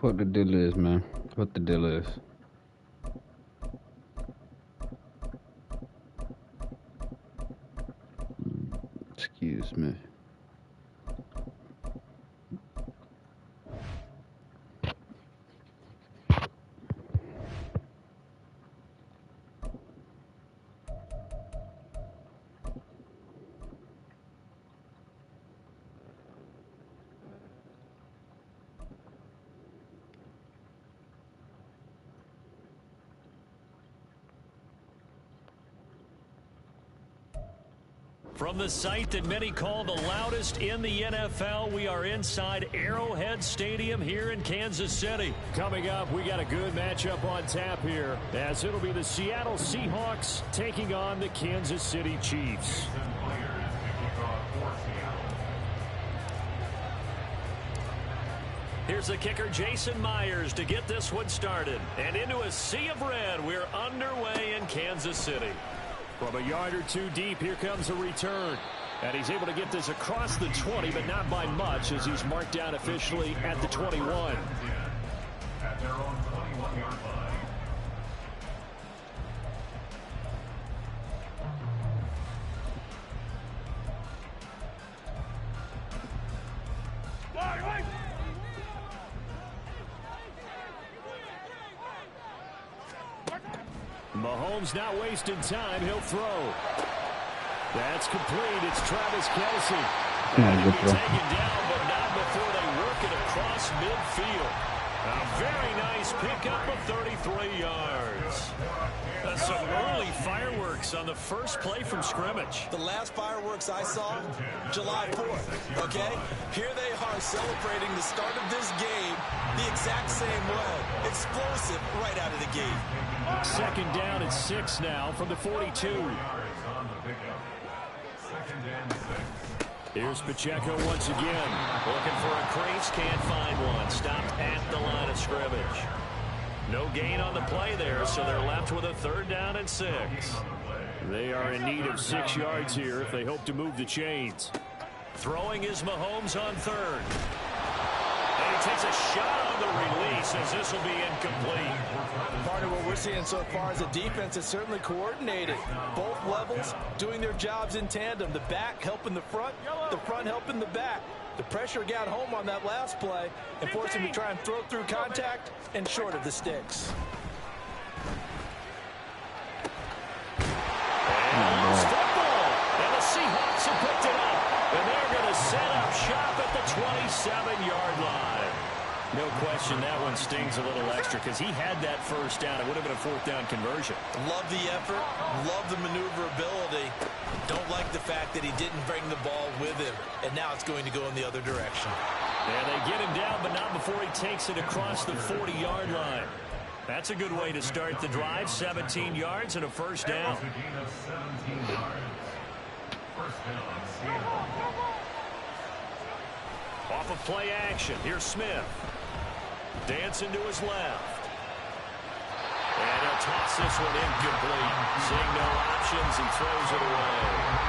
What the deal is, man? What the deal is? Excuse me. From the site that many call the loudest in the NFL, we are inside Arrowhead Stadium here in Kansas City. Coming up, we got a good matchup on tap here, as it'll be the Seattle Seahawks taking on the Kansas City Chiefs. Here's the kicker, Jason Myers, to get this one started. And into a sea of red, we're underway in Kansas City. From a yard or two deep, here comes a return. And he's able to get this across the 20, but not by much, as he's marked down officially at the 21. At their own 21-yard line. Mahomes not wasting time. He'll throw. That's complete. It's Travis Kelce. Good throw. Taken down, but not before they work it across midfield. A very nice pickup of 33 yards. That's some early fireworks on the first play from scrimmage. The last fireworks I saw, July 4th, okay? Here they are celebrating the start of this game the exact same way. Explosive right out of the gate. Second down at 6 now from the 42. Here's Pacheco once again. Looking for a crease, can't find one. Stopped at the line of scrimmage. No gain on the play there, so they're left with a third down and 6. They are in need of 6 yards here if they hope to move the chains. Throwing is Mahomes on third. And he takes a shot on the release, as this will be incomplete. Part of what we're seeing so far is the defense is certainly coordinated. Both levels doing their jobs in tandem. The back helping the front helping the back. The pressure got home on that last play and forced him to try and throw through contact and short of the sticks. And the Seahawks have picked it up. And they're going to set up shop at the 27-yard line. No question that one stings a little extra because he had that first down. It would have been a fourth down conversion. Love the effort. Love the maneuverability. Don't like the fact that he didn't bring the ball with him. And now it's going to go in the other direction. Yeah, they get him down, but not before he takes it across the 40-yard line. That's a good way to start the drive. 17 yards and a first down. Off of play action. Here's Smith. Dancing to his left. And he'll toss this one incomplete. Seeing no options, he throws it away.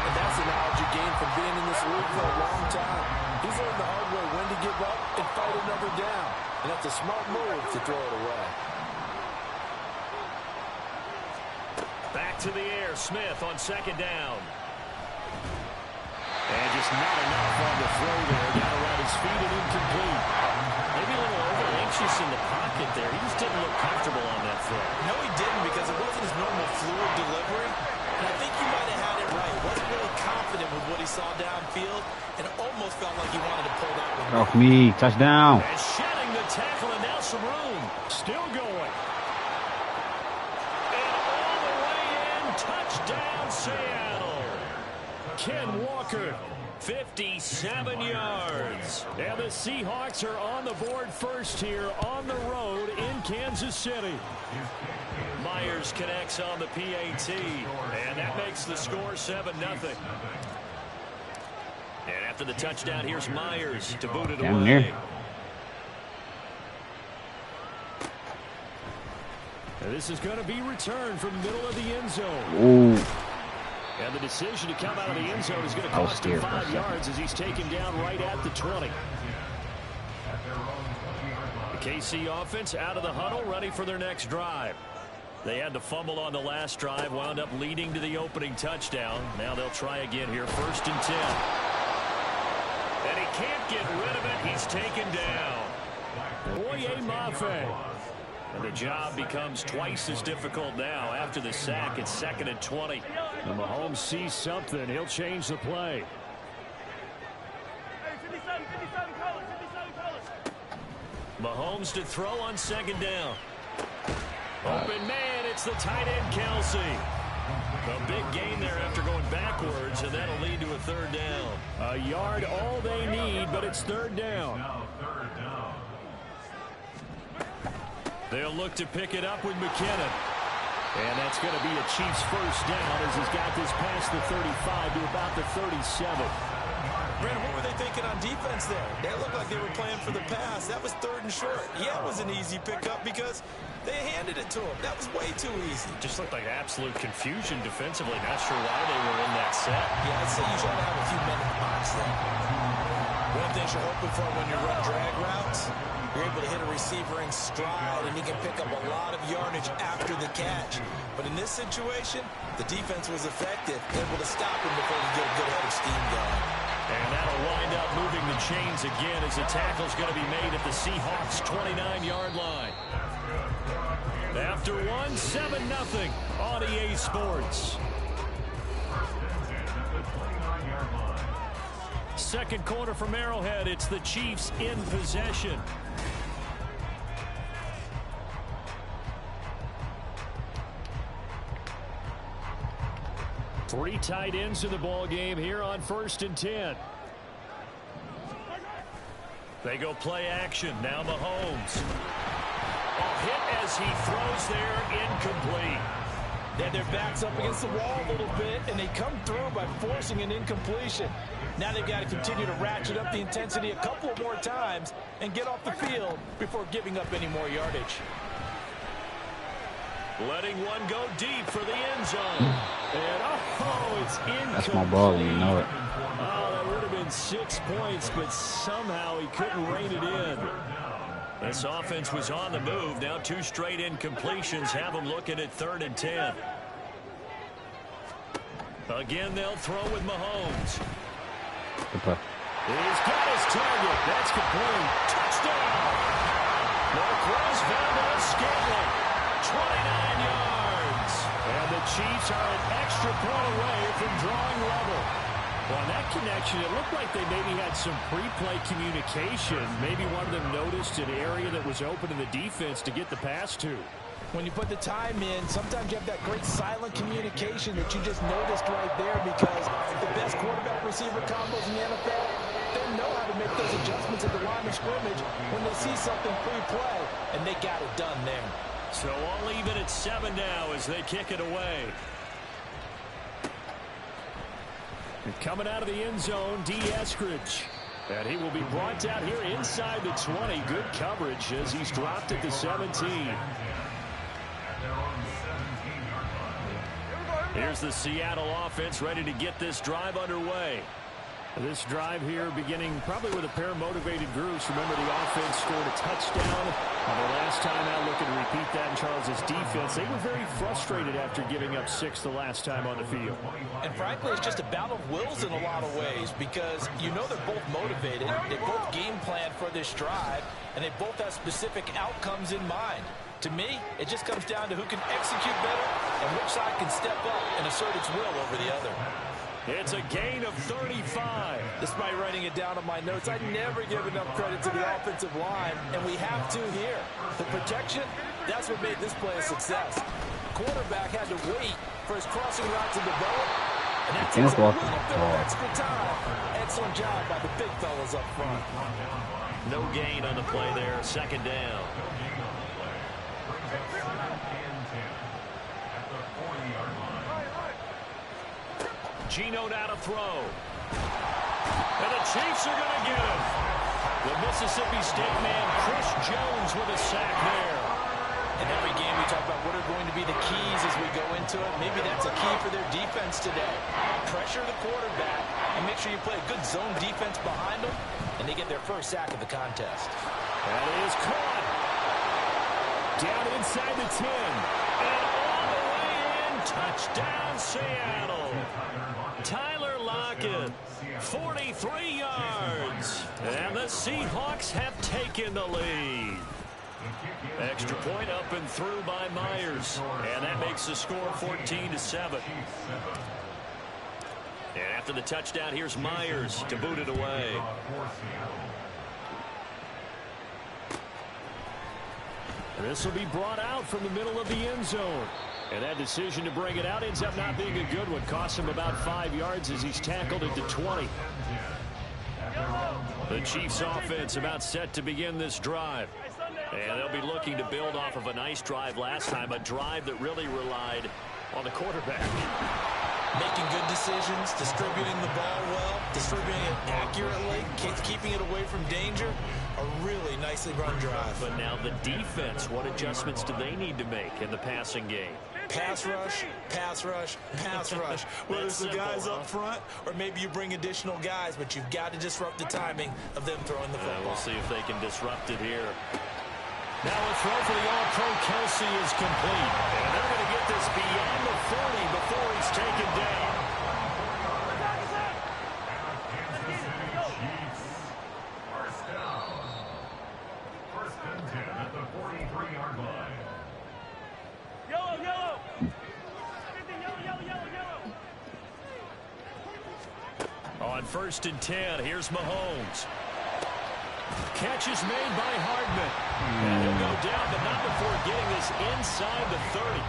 And that's the knowledge you gain from being in this league for a long time. He's learned the hard way when to give up and fight another down. And that's a smart move to throw it away. Back to the air. Smith on second down. And just not enough on the throw there. Got around his feet and incomplete. Maybe a little over-anxious in the pocket there. He just didn't look comfortable on that throw. No, he didn't, because it wasn't his normal fluid delivery. And I think you might have had it right. He wasn't really confident with what he saw downfield, and it almost felt like he wanted to pull that one. Off me. Touchdown. And shedding the tackle, and now some room. Still going. And all the way in. Touchdown, Seattle. Ken Walker, 57 yards. And the Seahawks are on the board first here on the road in Kansas City. Myers connects on the PAT, and that makes the score 7-0. And after the touchdown, here's Myers to boot it away. And this is going to be returned from the middle of the end zone. Ooh. And the decision to come out of the end zone is going to cost him 5 yards as he's taken down right at the 20. The KC offense out of the huddle, ready for their next drive. They had the fumble on the last drive, wound up leading to the opening touchdown. Now they'll try again here, 1st and 10. And he can't get rid of it. He's taken down. Boye Mafe. And the job becomes twice as difficult now. After the sack, it's 2nd and 20. And Mahomes sees something. He'll change the play. Mahomes to throw on 2nd down. Open man, it's the tight end, Kelsey. A big gain there after going backwards, and that'll lead to a 3rd down. A yard all they need, but it's 3rd down. They'll look to pick it up with McKinnon. And that's going to be a Chiefs 1st down as he's got this past the 35 to about the 37. Brent, what were they thinking on defense there? They looked like they were playing for the pass. That was 3rd and short. Yeah, it was an easy pickup because they handed it to him. That was way too easy. Just looked like absolute confusion defensively. Not sure why they were in that set. Yeah, I'd say you try to have a few men in the box there. One of the things you're hoping for when you run drag routes, you're able to hit a receiver in stride, and he can pick up a lot of yardage after the catch. But in this situation, the defense was effective, able to stop him before he get a good head of steam going. And that'll wind up moving the chains again as the tackle's going to be made at the Seahawks' 29-yard line. After one, 7-0 on EA Sports. Second quarter from Arrowhead. It's the Chiefs in possession. Three tight ends in the ball game here on 1st and 10. They go play action. Now Mahomes. A hit as he throws there, incomplete. They had their backs up against the wall a little bit, and they come through by forcing an incompletion. Now they've got to continue to ratchet up the intensity a couple of more times and get off the field before giving up any more yardage. Letting one go deep for the end zone. And it's incomplete. That's my ball, you know it. Oh, that would have been 6 points, but somehow he couldn't rein it in. This offense was on the move. Now 2 straight incompletions have them looking at 3rd and 10. Again, they'll throw with Mahomes. He's got his target. That's complete. Touchdown. Marquez Valdes-Scantling, 29 yards. And the Chiefs are an extra point away from drawing level. Well, on that connection, it looked like they maybe had some pre-play communication. Maybe one of them noticed an area that was open to the defense to get the pass to. When you put the time in, sometimes you have that great silent communication that you just noticed right there, because the best quarterback-receiver combos in the NFL, they know how to make those adjustments at the line of scrimmage when they see something pre-play, and they got it done there. So all even at 7 now as they kick it away. And coming out of the end zone, D. Eskridge. And he will be brought down here inside the 20. Good coverage as he's dropped at the 17. Here's the Seattle offense ready to get this drive underway. This drive here beginning probably with a pair of motivated groups. Remember, the offense scored a touchdown on the last time out. Looking to repeat that in Charles' defense. They were very frustrated after giving up 6 the last time on the field. And frankly, it's just a battle of wills in a lot of ways, because you know they're both motivated. They both game plan for this drive, and they both have specific outcomes in mind. To me, it just comes down to who can execute better and which side can step up and assert its will over the other. It's a gain of 35. Despite writing it down on my notes, I never give enough credit to the offensive line, and we have to here. The protection, that's what made this play a success. Quarterback had to wait for his crossing route to develop, and that takes a little bit of extra time. Excellent job by the big fellas up front. No gain on the play there, 2nd down. Geno now to throw. And the Chiefs are going to get him. The Mississippi State man, Chris Jones, with a sack there. In every game we talk about what are going to be the keys as we go into it. Maybe that's a key for their defense today. Pressure the quarterback and make sure you play a good zone defense behind them, and they get their first sack of the contest. That is caught. Down inside the 10. And all the way in. Touchdown, Seattle. Tyler Lockett, 43 yards. And the Seahawks have taken the lead. Extra point up and through by Myers. And that makes the score 14-7. And after the touchdown, here's Myers to boot it away. This will be brought out from the middle of the end zone. And that decision to bring it out ends up not being a good one. Costs him about 5 yards as he's tackled into 20. The Chiefs offense about set to begin this drive. And they'll be looking to build off of a nice drive last time, a drive that really relied on the quarterback. Making good decisions, distributing the ball well, distributing it accurately, keeping it away from danger. A really nicely run drive. But now the defense, what adjustments do they need to make in the passing game? Pass rush, pass rush, pass rush. Whether it's the guys up front or maybe you bring additional guys, but you've got to disrupt the timing of them throwing the football. We'll see if they can disrupt it here. Now a throw for the All-Pro Kelsey is complete. And they're going to get this beyond the 40 before he's taken down. First and 10 at the 43-yard line. Yellow. On first and 10, here's Mahomes. Catch is made by Hardman. And he'll go down, but not before getting this inside the 30.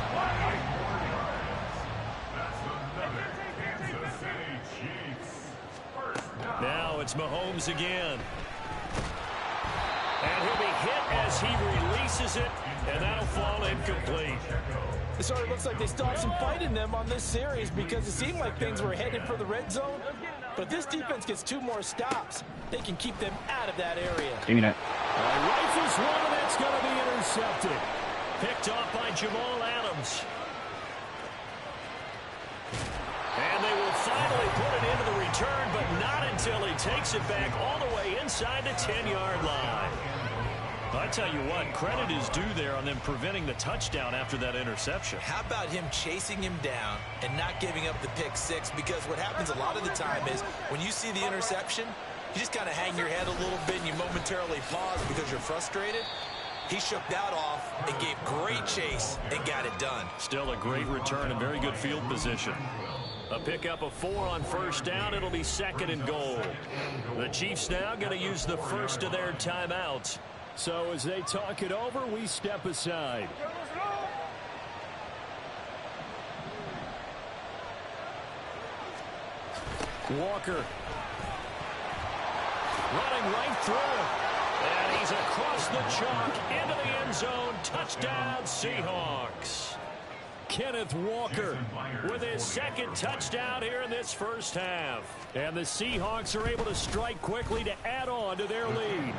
Now it's Mahomes again. And he'll be hit as he releases it, and that'll fall incomplete. It sort of looks like they still have some fight in them on this series because it seemed like things were headed for the red zone. But this defense gets 2 more stops. They can keep them out of that area. Give me that. Rifles one, and that's going to be intercepted. Picked off by Jamal Adams. And they will finally put it into the return, but not until he takes it back all the way inside the 10-yard line. I tell you what, credit is due there on them preventing the touchdown after that interception. How about him chasing him down and not giving up the pick 6? Because what happens a lot of the time is when you see the interception, you just kind of hang your head a little bit and you momentarily pause because you're frustrated. He shook that off and gave great chase and got it done. Still a great return and very good field position. A pickup of 4 on first down. It'll be 2nd and goal. The Chiefs now going to use the first of their timeouts. So as they talk it over, we step aside. Walker. Running right through. And he's across the chalk into the end zone. Touchdown, Seahawks. Kenneth Walker with his 2nd touchdown here in this first half. And the Seahawks are able to strike quickly to add on to their lead.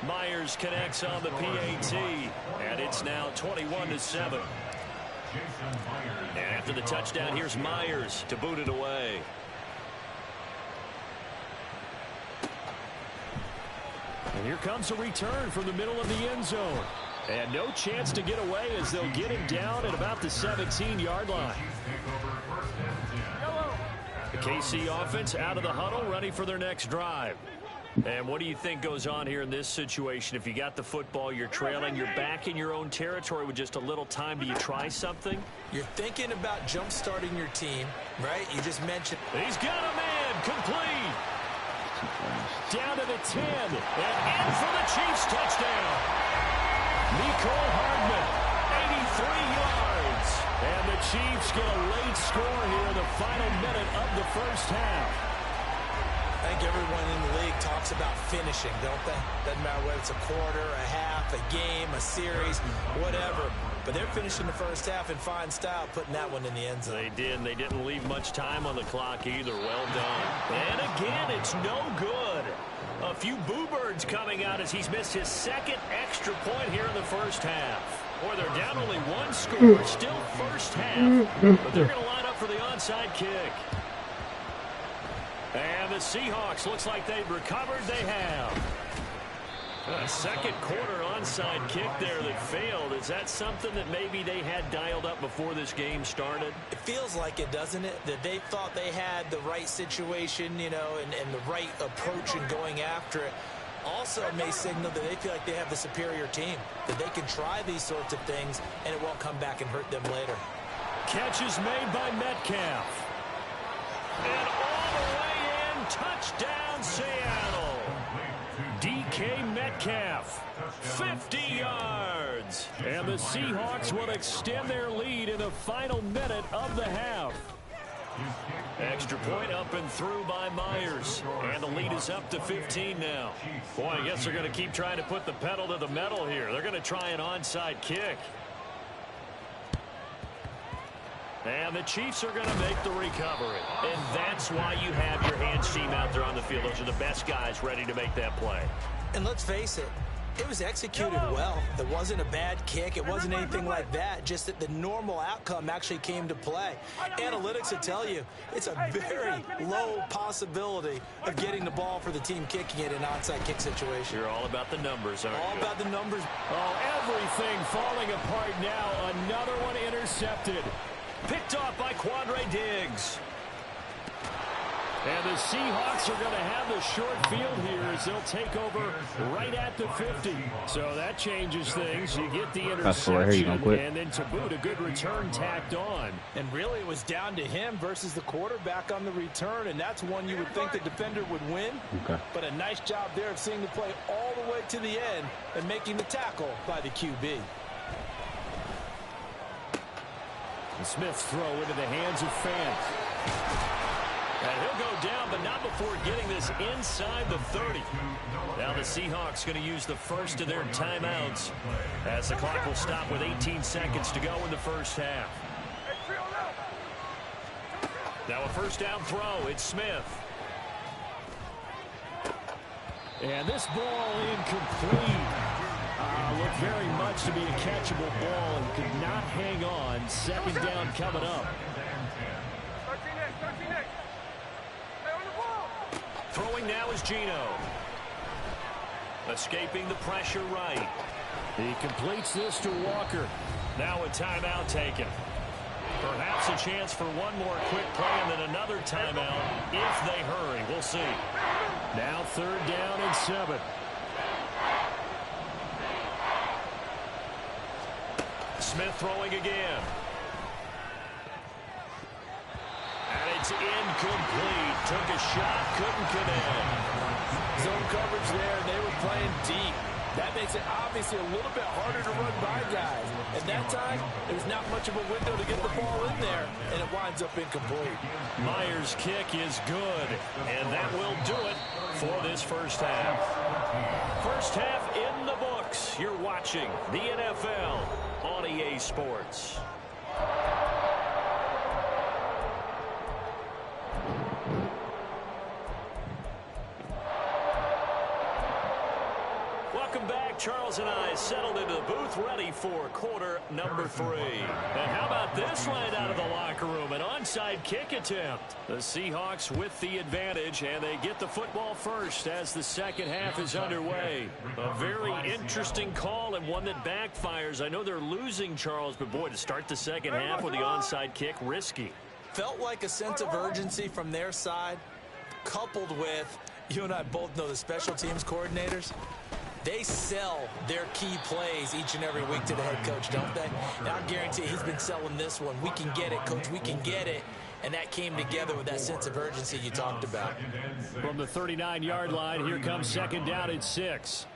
Myers connects on the PAT, and it's now 21-7. And after the touchdown, here's Myers to boot it away. And here comes a return from the middle of the end zone. And no chance to get away as they'll get him down at about the 17-yard line. The KC offense out of the huddle, ready for their next drive. And what do you think goes on here in this situation? If you got the football, you're trailing, you're back in your own territory with just a little time. Do you try something? You're thinking about jump-starting your team, right? You just mentioned. He's got a man, complete. Down to the 10, and in for the Chiefs touchdown. Mecole Hardman, 83 yards. And the Chiefs get a late score here in the final minute of the first half. I think everyone in the league talks about finishing, don't they? Doesn't matter whether it's a quarter, a half, a game, a series, whatever. But they're finishing the first half in fine style, putting that one in the end zone. They did, and they didn't leave much time on the clock either. Well done. And again, it's no good. A few boo birds coming out as he's missed his 2nd extra point here in the first half. Boy, they're down only 1 score, still first half. But they're going to line up for the onside kick. And the Seahawks, looks like they've recovered. They have. A second quarter onside kick there that failed. Is that something that maybe they had dialed up before this game started? It feels like it, doesn't it? That they thought they had the right situation, you know, and the right approach in going after it. Also may signal that they feel like they have the superior team, that they can try these sorts of things and it won't come back and hurt them later. Catch is made by Metcalf. And all the way in, touchdown Seattle. DK Metcalf, 50 yards. And the Seahawks will extend their lead in the final minute of the half. Extra point up and through by Myers. And the lead is up to 15 now. Boy, I guess they're going to keep trying to put the pedal to the metal here. They're going to try an onside kick. And the Chiefs are going to make the recovery. And that's why you have your hands team out there on the field. Those are the best guys ready to make that play. And let's face it, it was executed well. It wasn't a bad kick. It wasn't anything like that. Just that the normal outcome actually came to play. Analytics will tell you it's a very low possibility of getting the ball for the team kicking it in an onside kick situation. You're all about the numbers, aren't you? All about the numbers. Oh, everything falling apart now. Another one intercepted. Picked off by Quandre Diggs. And the Seahawks are going to have the short field here as they'll take over right at the 50. So that changes things. You get the interception, and then to boot, a good return tacked on. And really it was down to him versus the quarterback on the return, and that's one you would think the defender would win. Okay. But a nice job there of seeing the play all the way to the end and making the tackle by the QB. The Smith's throw into the hands of Fant. And he'll go down, but not before getting this inside the 30. Now the Seahawks going to use the first of their timeouts as the clock will stop with 18 seconds to go in the first half. Now a first down throw. It's Smith. And this ball incomplete. Looked very much to be a catchable ball and could not hang on. Second down coming up. Throwing now is Geno. Escaping the pressure right. He completes this to Walker. Now a timeout taken. Perhaps a chance for one more quick play and then another timeout if they hurry. We'll see. Now third down and 7. Smith throwing again. And it's incomplete. Took a shot, couldn't connect. Zone coverage there, and they were playing deep. That makes it obviously a little bit harder to run by guys. At that time, there's not much of a window to get the ball in there, and it winds up incomplete. Myers' kick is good, and that will do it for this first half. First half in the books. You're watching the NFL on EA Sports. Welcome back. Charles and I settled into the booth ready for quarter number 3. And how about this right out of the locker room? An onside kick attempt. The Seahawks with the advantage, and they get the football first as the second half is underway. A very interesting call and one that backfires. I know they're losing, Charles, but boy, to start the second half with the onside kick, risky. Felt like a sense of urgency from their side, coupled with, you and I both know the special teams coordinators. They sell their key plays each and every week to the head coach, don't they? Now, I guarantee he's been selling this one. We can get it, coach. We can get it. And that came together with that sense of urgency you talked about. From the 39-yard line, here comes second down and 6.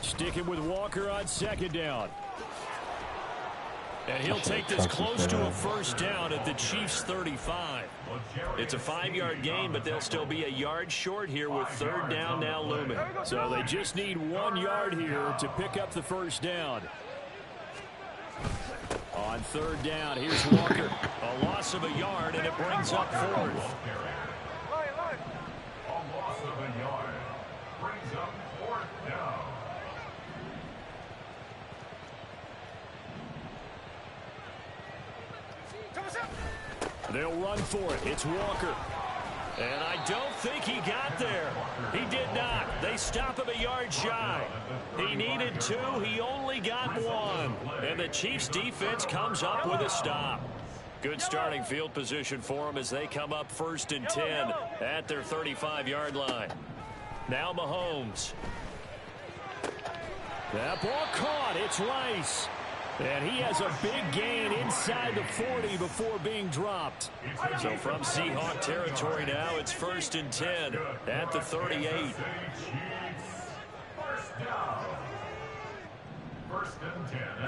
Sticking with Walker on second down. And he'll take this close to a first down at the Chiefs' 35. It's a 5-yard gain, but they'll still be a yard short here with third down now looming. So they just need 1 yard here to pick up the first down. On third down, here's Walker. A loss of a yard, and it brings up fourth. A loss of a yard brings up fourth down. They'll run for it. It's Walker. And I don't think he got there. He did not. They still stop him a yard shy. He needed 2. He only got 1. And the Chiefs defense comes up with a stop. Good starting field position for them as they come up 1st and 10 at their 35-yard line. Now Mahomes. That ball caught. It's Rice. And he has a big gain inside the 40 before being dropped. So from Seahawk territory now, it's 1st and 10 at the 38.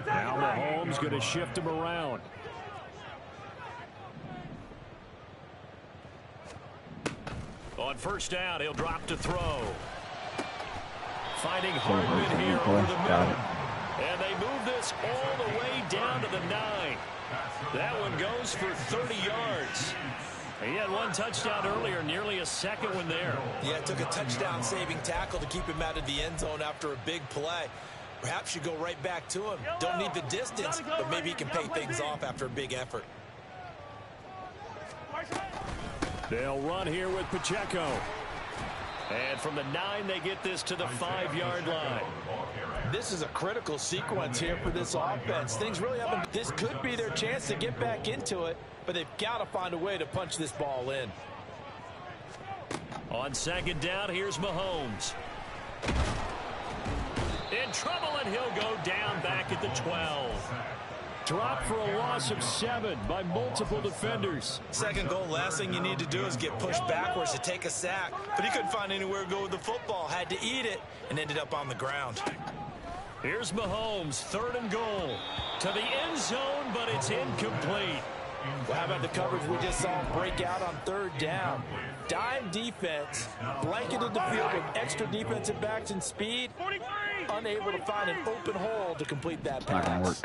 Now Mahomes going to shift him around. On 1st down, he'll drop to throw. Finding Hardman here over the middle. And they move this all the way down to the 9. That one goes for 30 yards. He had 1 touchdown earlier, nearly a second one there. Yeah, it took a touchdown-saving tackle to keep him out of the end zone after a big play. Perhaps you go right back to him. Don't need the distance, but maybe he can pay things off after a big effort. They'll run here with Pacheco. And from the 9, they get this to the 5-yard line. This is a critical sequence here for this offense. Things really haven't. This could be their chance to get back into it, but they've got to find a way to punch this ball in. On 2nd down, here's Mahomes. In trouble, and he'll go down back at the 12. Dropped for a loss of 7 by multiple defenders. 2nd goal, last thing you need to do is get pushed backwards to take a sack. But he couldn't find anywhere to go with the football. Had to eat it and ended up on the ground. Here's Mahomes, 3rd and goal. To the end zone, but it's incomplete. Well, how about the coverage we just saw break out on 3rd down? Dime defense, blanketed the field with extra defensive backs and speed. Unable to find an open hole to complete that pass. Not gonna work.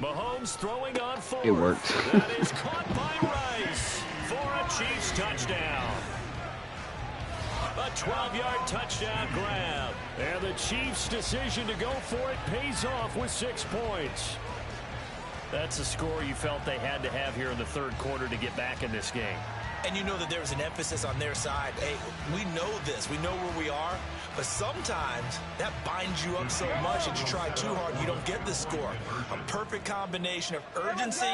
Mahomes throwing on 4th. It worked. That is caught by Rice for a Chiefs touchdown. A 12-yard touchdown grab. And the Chiefs' decision to go for it pays off with 6 points. That's a score you felt they had to have here in the 3rd quarter to get back in this game. And you know that there was an emphasis on their side. Hey, we know this. We know where we are. But sometimes that binds you up so much that you try too hard and you don't get the score. A perfect combination of urgency,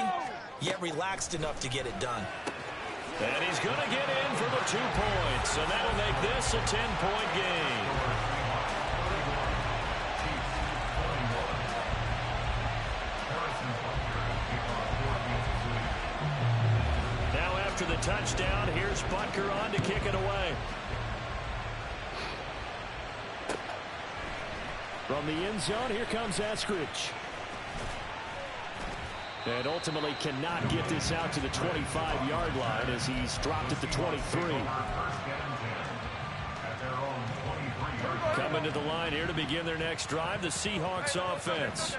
yet relaxed enough to get it done. And he's going to get in for the 2 points. And that'll make this a 10-point game. Now after the touchdown, here's Butker on to kick it away. From the end zone, here comes Eskridge. And ultimately cannot get this out to the 25-yard line as he's dropped at the 23. Coming to the line here to begin their next drive, the Seahawks offense.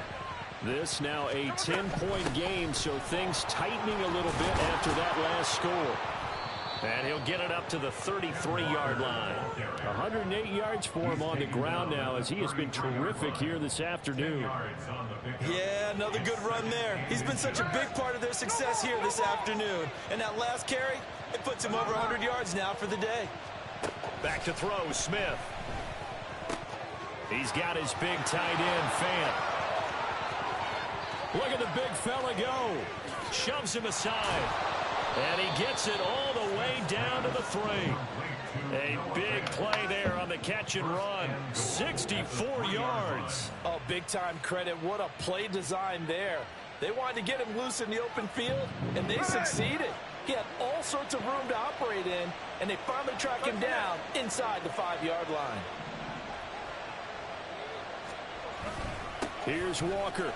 This now a 10-point game, so things tightening a little bit after that last score. And he'll get it up to the 33-yard line. 108 yards for him on the ground now as he has been terrific here this afternoon. Yeah, another good run there. He's been such a big part of their success here this afternoon. And that last carry, it puts him over 100 yards now for the day. Back to throw, Smith. He's got his big tight end, Fant. Look at the big fella go. Shoves him aside. And he gets it all the way down to the 3. A big play there on the catch and run. 64 yards. Oh, big-time credit. What a play design there. They wanted to get him loose in the open field, and they succeeded. He had all sorts of room to operate in, and they finally track him down inside the 5-yard line. Here's Walker.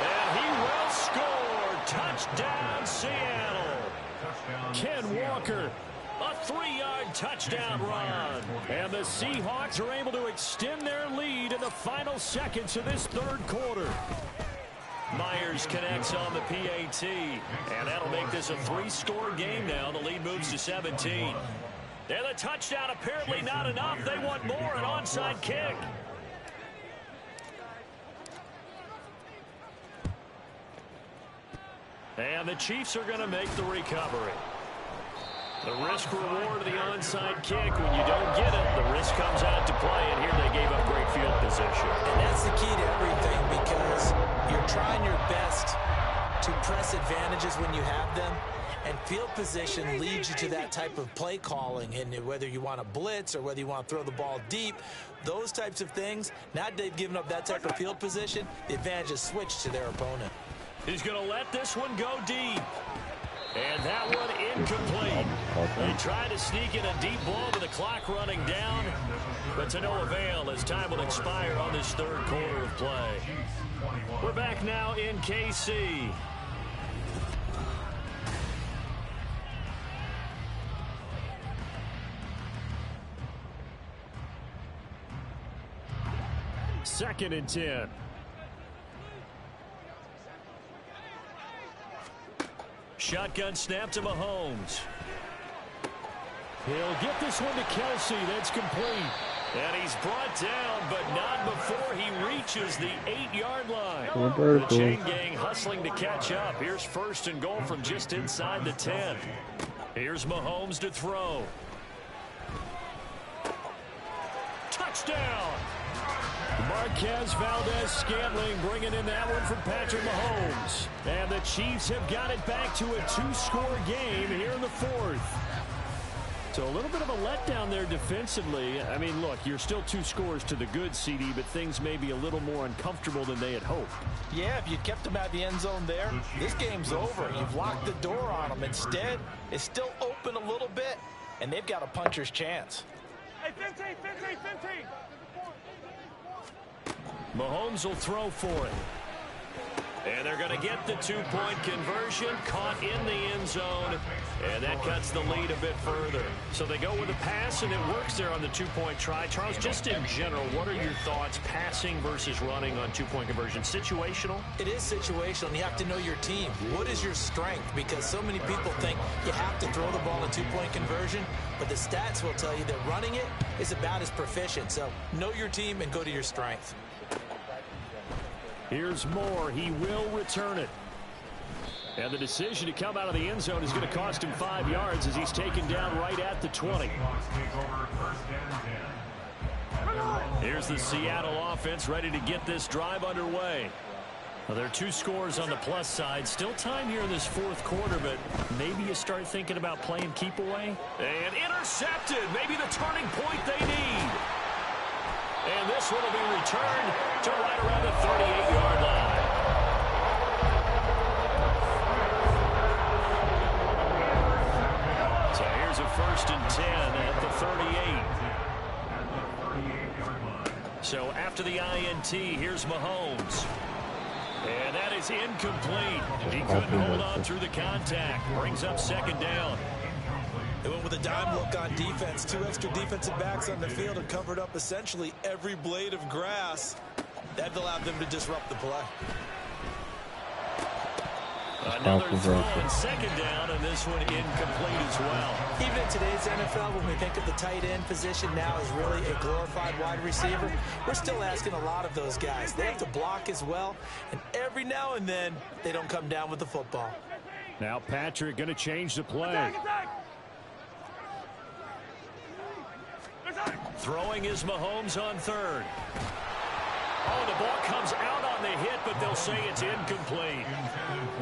And he will score. Touchdown, Seattle. Ken Walker, a 3-yard touchdown run. And the Seahawks are able to extend their lead in the final seconds of this 3rd quarter. Myers connects on the PAT. And that'll make this a 3-score game now. The lead moves to 17. And the touchdown apparently not enough. They want more, an onside kick. And the Chiefs are going to make the recovery. The risk reward of the onside kick. When you don't get it, the risk comes out to play, and here they gave up great field position. And that's the key to everything, because you're trying your best to press advantages when you have them, and field position leads you to that type of play calling. And whether you want to blitz or whether you want to throw the ball deep, those types of things, now that they've given up that type of field position, the advantage is switched to their opponent. He's going to let this one go deep. And that one incomplete. They try to sneak in a deep ball with the clock running down, but to no avail as time will expire on this third quarter of play. We're back now in KC. Second and 10. Shotgun snap to Mahomes. He'll get this one to Kelsey. That's complete. And he's brought down, but not before he reaches the 8-yard line. The chain gang hustling to catch up. Here's first and goal from just inside the 10. Here's Mahomes to throw. Touchdown! Marquez Valdez-Scantling bringing in that one from Patrick Mahomes. And the Chiefs have got it back to a 2-score game here in the fourth. So a little bit of a letdown there defensively. I mean, look, you're still 2 scores to the good, CD, but things may be a little more uncomfortable than they had hoped. Yeah, if you'd kept them out of the end zone there, this game's over. You've locked the door on them. Instead, it's still open a little bit, and they've got a puncher's chance. Hey, 15. Mahomes will throw for it. And they're going to get the 2-point conversion, caught in the end zone, and that cuts the lead a bit further. So they go with a pass, and it works there on the 2-point try. Charles, just in general, what are your thoughts passing versus running on 2-point conversion? Situational? It is situational, and you have to know your team. What is your strength? Because so many people think you have to throw the ball in 2-point conversion, but the stats will tell you that running it is about as proficient. So know your team and go to your strength. Here's Moore. He will return it. And the decision to come out of the end zone is going to cost him 5 yards as he's taken down right at the 20. Here's the Seattle offense ready to get this drive underway. Well, there are 2 scores on the plus side. Still time here in this fourth quarter, but maybe you start thinking about playing keep away. And intercepted. Maybe the turning point they need. And this one will be returned to right around the 38-yard line. So here's a first and 10 at the 38. So after the INT, here's Mahomes. And that is incomplete. He couldn't hold on through the contact. Brings up second down. They went with a dime look on defense. 2 extra defensive backs on the field and covered up essentially every blade of grass. That allowed them to disrupt the play. Another throw and second down, and this one incomplete as well. Even in today's NFL, when we think of the tight end position now as really a glorified wide receiver, we're still asking a lot of those guys. They have to block as well, and every now and then they don't come down with the football. Now Patrick going to change the play. Throwing is Mahomes on third. Oh, the ball comes out on the hit, but they'll say it's incomplete.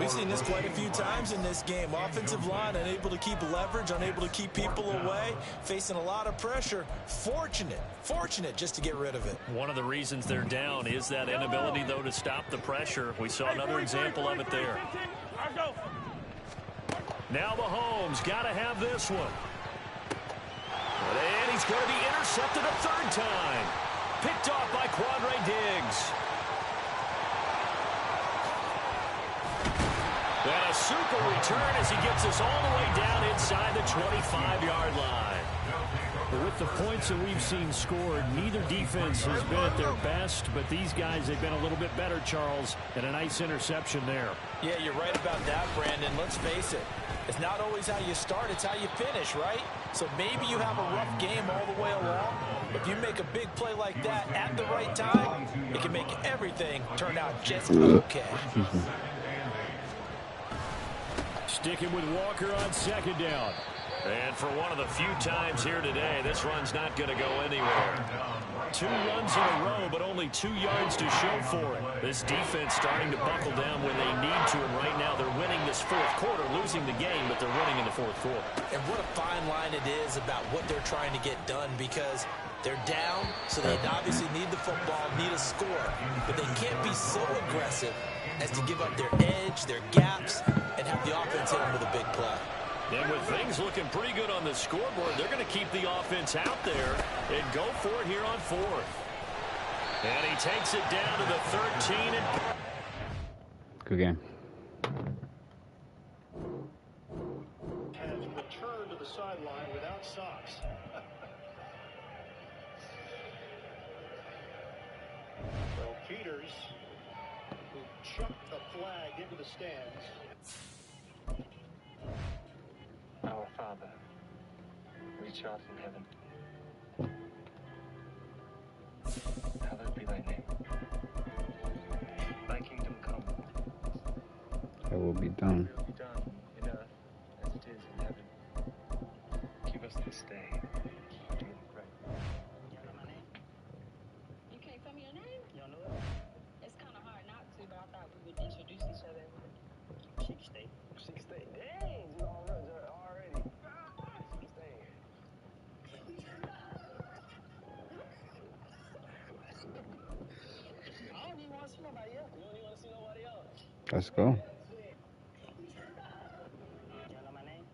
We've seen this quite a few times in this game. Offensive line unable to keep leverage, unable to keep people away, facing a lot of pressure. Fortunate just to get rid of it. One of the reasons they're down is that inability, though, to stop the pressure. We saw another example of it there. Now Mahomes got to have this one. And he's going to be intercepted a third time. Picked off by Quandre Diggs. And a super return as he gets us all the way down inside the 25-yard line. With the points that we've seen scored, neither defense has been at their best, but these guys, they've been a little bit better, Charles, and a nice interception there. Yeah, you're right about that, Brandon. Let's face it. It's not always how you start, it's how you finish, right? So maybe you have a rough game all the way along. If you make a big play like that at the right time, it can make everything turn out just okay. Sticking with Walker on second down. And for one of the few times here today, this run's not going to go anywhere. 2 runs in a row, but only 2 yards to show for it. This defense starting to buckle down when they need to, and right now they're winning this 4th quarter, losing the game, but they're winning in the 4th quarter. And what a fine line it is about what they're trying to get done, because they're down, so they obviously need the football, need a score, but they can't be so aggressive as to give up their edge, their gaps, and have the offense hit them with a big play. And with things looking pretty good on the scoreboard, they're going to keep the offense out there and go for it here on 4th. And he takes it down to the 13. And Good game. Has returned to the sideline without socks. Well, Peters, who chucked the flag into the stands. Our Father, which art in heaven, hallowed be thy name. Thy kingdom come. That will be done. Will be done in earth as it is in heaven. Give us this day our daily bread. You know my name? You can't tell me your name? You don't know it? It's kind of hard not to, but I thought we would introduce each other. Chick steak. Chick steak. Dang, you already. Chick steak. I don't even want to see nobody else. You don't even want to see nobody else. Let's go. You don't know my name?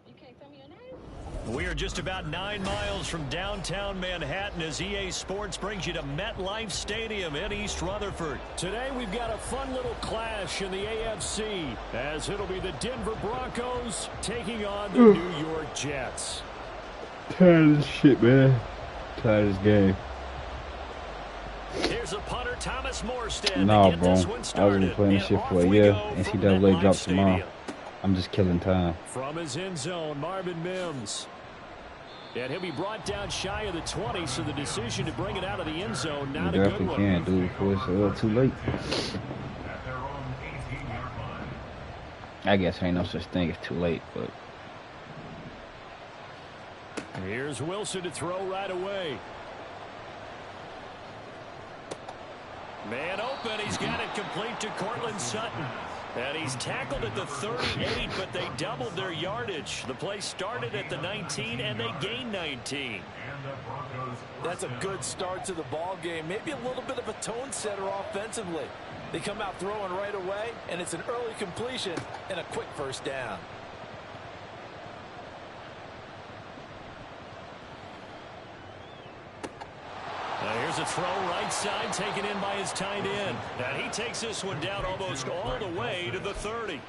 You can't tell me your name? we are just about 9 miles from downtown Manhattan as EA Sports brings you to MetLife Stadium in East Rutherford. Today we've got a fun little clash in the AFC as it'll be the Denver Broncos taking on the New York Jets. Tired of this shit, man. Tired of this game. Here's a punter, Thomas Morstead, Nah, to get bro. this one I've started. been playing this And shit for off a we year. go from NCAA MetLife drops tomorrow. Stadium. I'm just killing time. From his end zone, Marvin Mims. And he'll be brought down shy of the 20, so the decision to bring it out of the end zone, You not a good definitely one. can, dude, before it's a little too late. At their own 18-yard line. I guess ain't no such thing as too late, but Here's Wilson to throw right away. Man open. He's got it complete to Cortland Sutton. And he's tackled at the 38, but they doubled their yardage. The play started at the 19, and they gained 19. And the Broncos. That's a good start to the ball game. Maybe a little bit of a tone setter offensively. They come out throwing right away, and it's an early completion and a quick first down. Here's a throw right side taken in by his tight end. And he takes this one down almost all the way to the 30.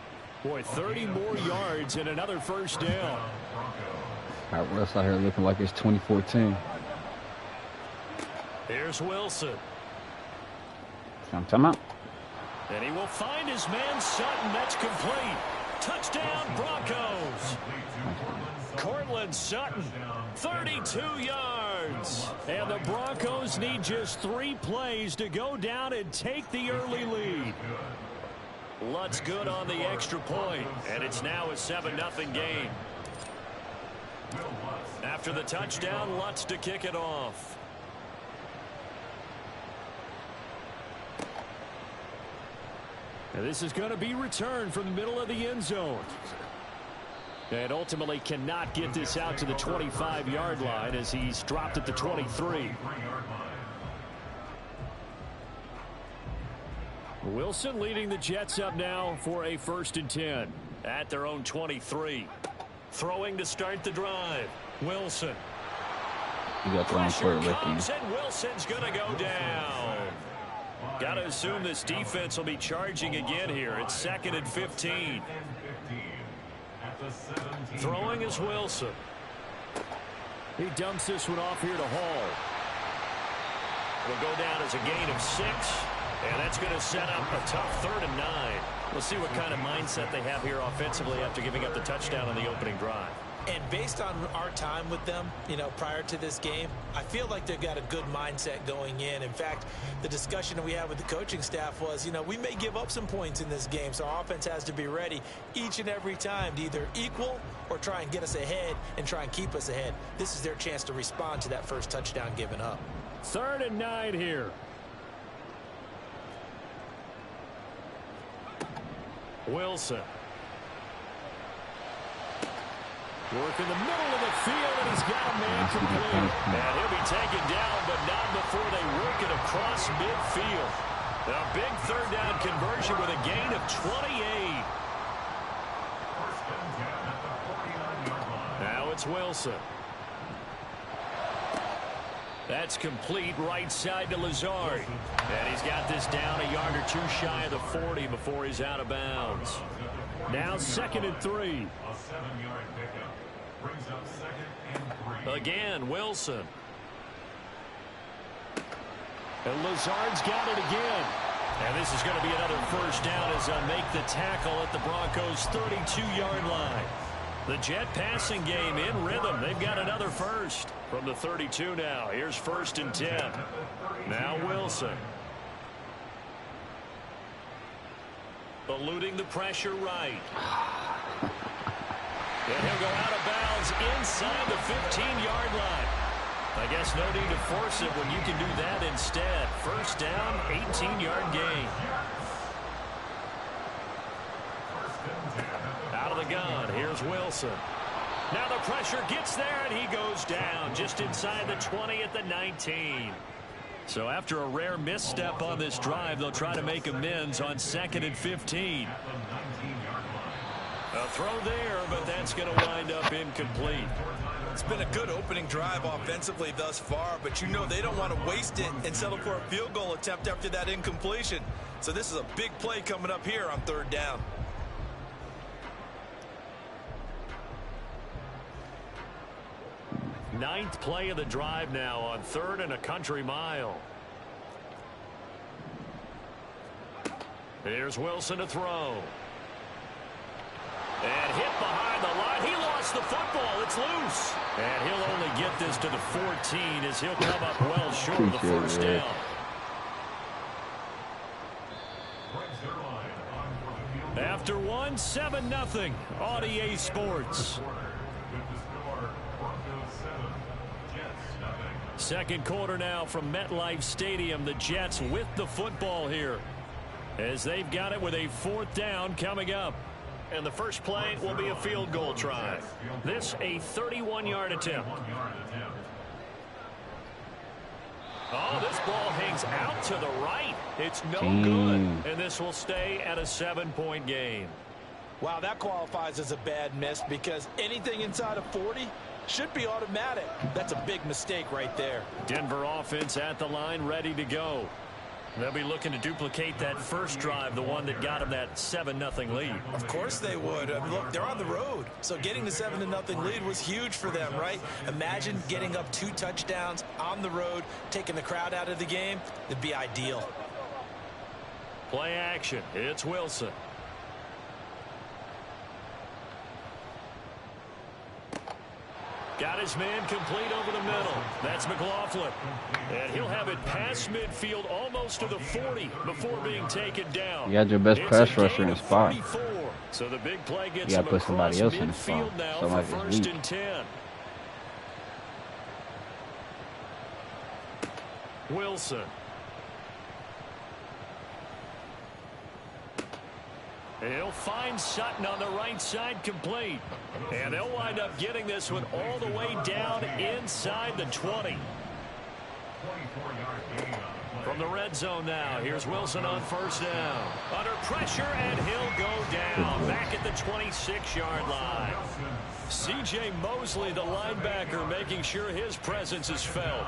Boy, 30 more yards and another first down. got Russ out here looking like it's 2014. Here's Wilson. Time out. And he will find his man Sutton. That's complete. Touchdown Broncos. Cortland Sutton, 32 yards. And the Broncos need just 3 plays to go down and take the early lead. Lutz good on the extra point, and it's now a 7-0 game. After the touchdown, Lutz to kick it off. And this is going to be returned from the middle of the end zone. And ultimately cannot get this out to the 25-yard line as he's dropped at the 23. Wilson leading the Jets up now for a 1st and 10 at their own 23. Throwing to start the drive. Wilson. You got the wrong Pressure foot comes, looking. and Wilson's going to go down. Got to assume this defense will be charging again here. It's 2nd and 15. Throwing is Wilson. He dumps this one off here to Hall. It'll go down as a gain of 6. And that's going to set up a tough 3rd and 9. We'll see what kind of mindset they have here offensively after giving up the touchdown on the opening drive. And based on our time with them, you know, prior to this game, I feel like they've got a good mindset going in. In fact, the discussion that we had with the coaching staff was, you know, we may give up some points in this game, so our offense has to be ready each and every time to either equal or try and get us ahead and try and keep us ahead. This is their chance to respond to that first touchdown given up. 3rd and 9 here. Wilson. Working the middle of the field, and he's got a man complete. And he'll be taken down, but not before they work it across midfield. A big 3rd down conversion with a gain of 28. Now it's Wilson. That's complete right side to Lazard. And he's got this down a yard or two shy of the 40 before he's out of bounds. Now 2nd and 3. A 7-yard pickup brings up 2nd and 3. Again, Wilson. And Lazard's got it again. And this is going to be another first down as they'll make the tackle at the Broncos' 32-yard line. The Jet passing game in rhythm. They've got another first from the 32 now. Here's 1st and 10. Now Wilson. Eluding the pressure right. And he'll go out of bounds inside the 15-yard line. I guess no need to force it when you can do that instead. First down, 18-yard gain. Out of the gun, here's Wilson. Now the pressure gets there, and he goes down just inside the 20 at the 19. So after a rare misstep on this drive, they'll try to make amends on 2nd and 15. A throw there, but that's going to wind up incomplete. It's been a good opening drive offensively thus far, but you know they don't want to waste it and settle for a field goal attempt after that incompletion. So this is a big play coming up here on 3rd down. Ninth play of the drive now on 3rd and a country mile. Here's Wilson to throw. And hit behind the line. He lost the football. It's loose. And he'll only get this to the 14 as he'll come up well short of the first down. After one, 7-0 on EA Sports. Second quarter now from MetLife Stadium. The Jets with the football here as they've got it with a 4th down coming up. And the first play will be a field goal try. This a 31-yard attempt. Oh, this ball hangs out to the right. It's no good. And this will stay at a 7-point game. Wow, that qualifies as a bad miss because anything inside of 40 should be automatic. That's a big mistake right there. Denver offense at the line, ready to go. They'll be looking to duplicate that first drive, the one that got them that 7-0 lead. Of course they would. I mean, look, they're on the road. So getting the 7-0 lead was huge for them, right? Imagine getting up 2 touchdowns on the road, taking the crowd out of the game. It'd be ideal. Play action. It's Wilson. Got his man complete over the middle. That's McLaughlin. And he'll have it past midfield almost to the 40 before being taken down. You got your best pass rusher in the spot. So the big play gets you got to put somebody else in the spot. Now for first and 10. Wilson. He'll find Sutton on the right side complete. And they'll wind up getting this one all the way down inside the 20. From the red zone now, here's Wilson on first down. Under pressure, and he'll go down back at the 26-yard line. C.J. Mosley, the linebacker, making sure his presence is felt.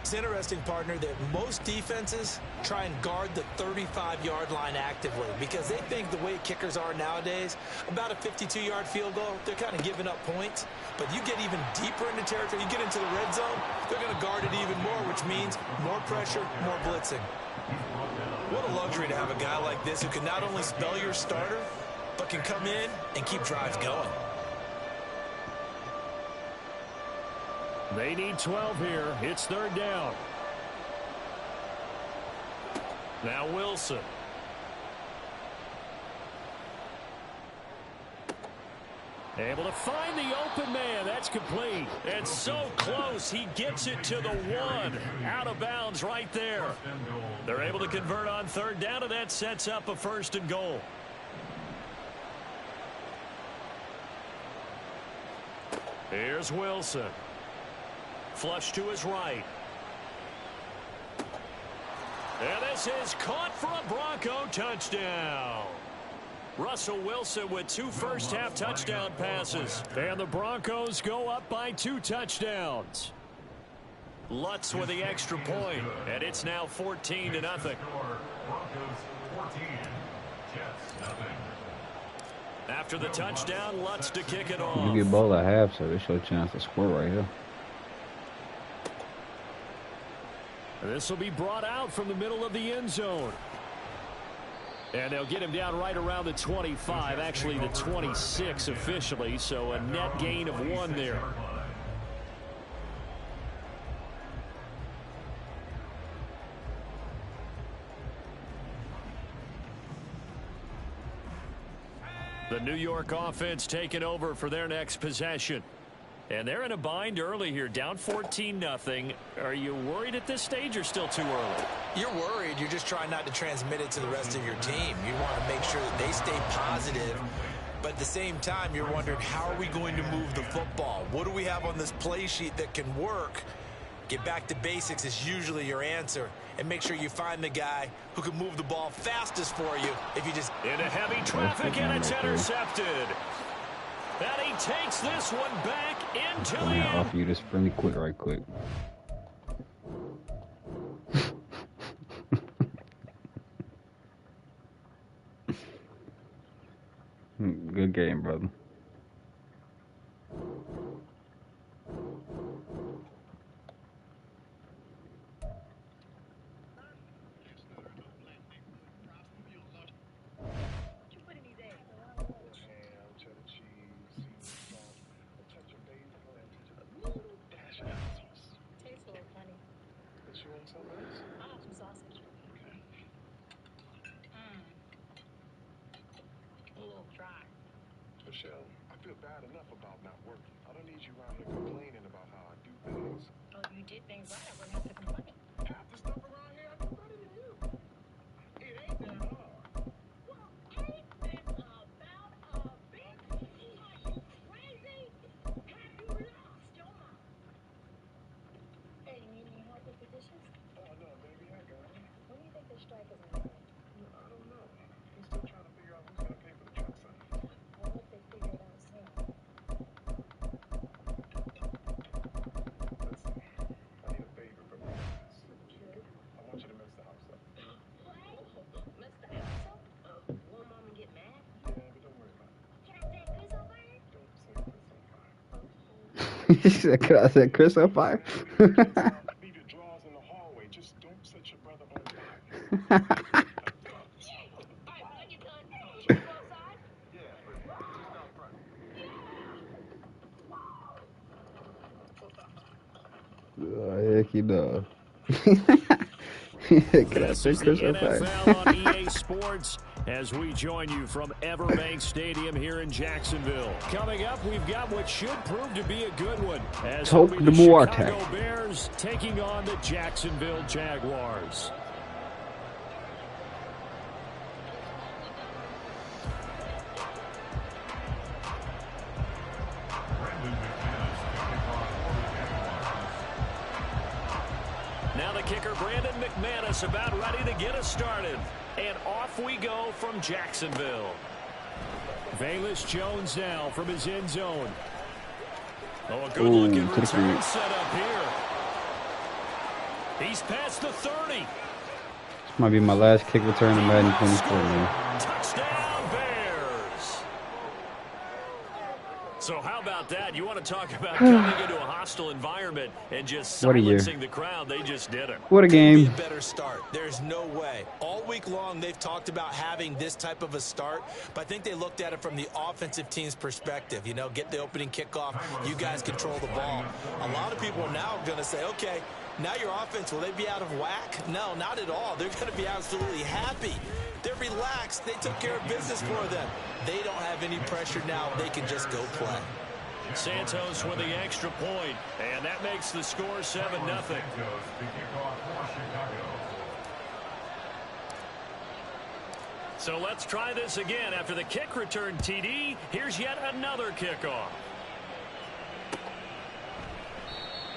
It's interesting, partner, that most defenses try and guard the 35-yard line actively because they think the way kickers are nowadays, about a 52-yard field goal, they're kind of giving up points. But you get even deeper into territory, you get into the red zone, they're going to guard it even more, which means more pressure, more blitzing. What a luxury to have a guy like this who can not only spell your starter, but can come in and keep drives going. They need 12 here. It's third down. Now Wilson. Able to find the open man. That's complete. It's so close. He gets it to the 1. Out of bounds right there. They're able to convert on third down, and that sets up a 1st and goal. Here's Wilson. Flush to his right. And this is caught for a Bronco touchdown. Russell Wilson with 2 first-half touchdown passes. And the Broncos go up by 2 touchdowns. Lutz with the extra point, and it's now 14-0. Broncos 14, Jets nothing. After the touchdown, Lutz to kick it You off. get ball at half, so there's your chance to score right here. This will be brought out from the middle of the end zone. And they'll get him down right around the 25, actually the 26 officially, so a net gain of 1 there. The New York offense taking over for their next possession. And they're in a bind early here, down 14-0. Are you worried at this stage or still too early? You're worried. You're just trying not to transmit it to the rest of your team. You want to make sure that they stay positive. But at the same time, you're wondering, how are we going to move the football? What do we have on this play sheet that can work? Get back to basics is usually your answer. And make sure you find the guy who can move the ball fastest for you if you just... Into heavy traffic, and it's intercepted. And he takes this one back into the I'm gonna end. offer you this really quick, right quick. Good game, brother. Michelle, I feel bad enough about not working. I don't need you around here complaining about how I do things. Oh, you did things right. I wouldn't have to complain. Half the stuff around here I do better than you. It ain't that hard. Well, ain't this about a big deal? Are you crazy? Have you lost your mind? Hey, you need any help with the dishes? Oh, no, baby, I got it. When do you think the strike is going to end? I don't know. We're still trying to figure out who's going to pay for the truck sign. I hope they figure it out soon. Listen, I need a favor from you guys. Sure. I want you to mess the house up. What? Mess the house up? Will Mama get mad? Yeah, but don't worry about it. Can I say Chris on fire? Don't say Chris on fire. He said, "Could I set Chris on fire?" Leave your drawers in the hallway. Just don't set your brother on fire. Heck, he does. Can I This say is the Chris on fire? NFL on EA Sports as we join you from Everbank Stadium here in Jacksonville. Coming up, we've got what should prove to be a good one. As Talk it'll be the the more Chicago attack. Bears taking on the Jacksonville Jaguars. Now the kicker, Brandon McManus, about ready to get us started. And off we go from Jacksonville. Velus Jones now from his end zone. Oh, a good-looking to the return field. set up here. He's past the 30. This might be my last kick return in Madden 24, man. Touchdown, Bears. So how about that? You want to talk about coming into a hostile environment and just What a year. silencing the crowd. They just did it. What a Be game. a better start. There's no way. All week long, they've talked about having this type of a start, but I think they looked at it from the offensive team's perspective. Get the opening kickoff. You guys control the ball. A lot of people are now going to say, okay, Now your offense, will they be out of whack? No, not at all. They're going to be absolutely happy. They're relaxed. They took care of business for them. They don't have any pressure now. They can just go play. Santos with the extra point, and that makes the score 7-0. So let's try this again. After the kick return TD, here's yet another kickoff.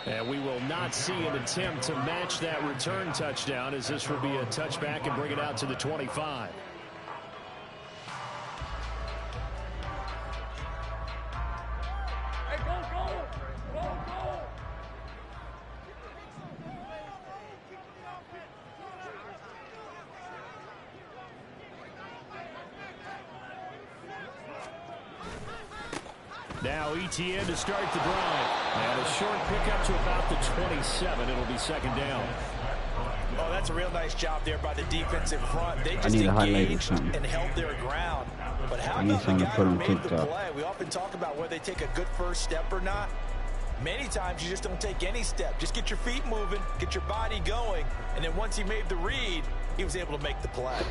And we will not see an attempt to match that return touchdown, as this will be a touchback and bring it out to the 25. Now ETN to start the drive. And a short pickup to about the 27. It'll be second down. Oh, that's a real nice job there by the defensive front. They just engaged and held their ground. But how about the guy who made the play? We often talk about whether they take a good first step or not. Many times you just don't take any step. Just get your feet moving, get your body going, and then once he made the read, he was able to make the play.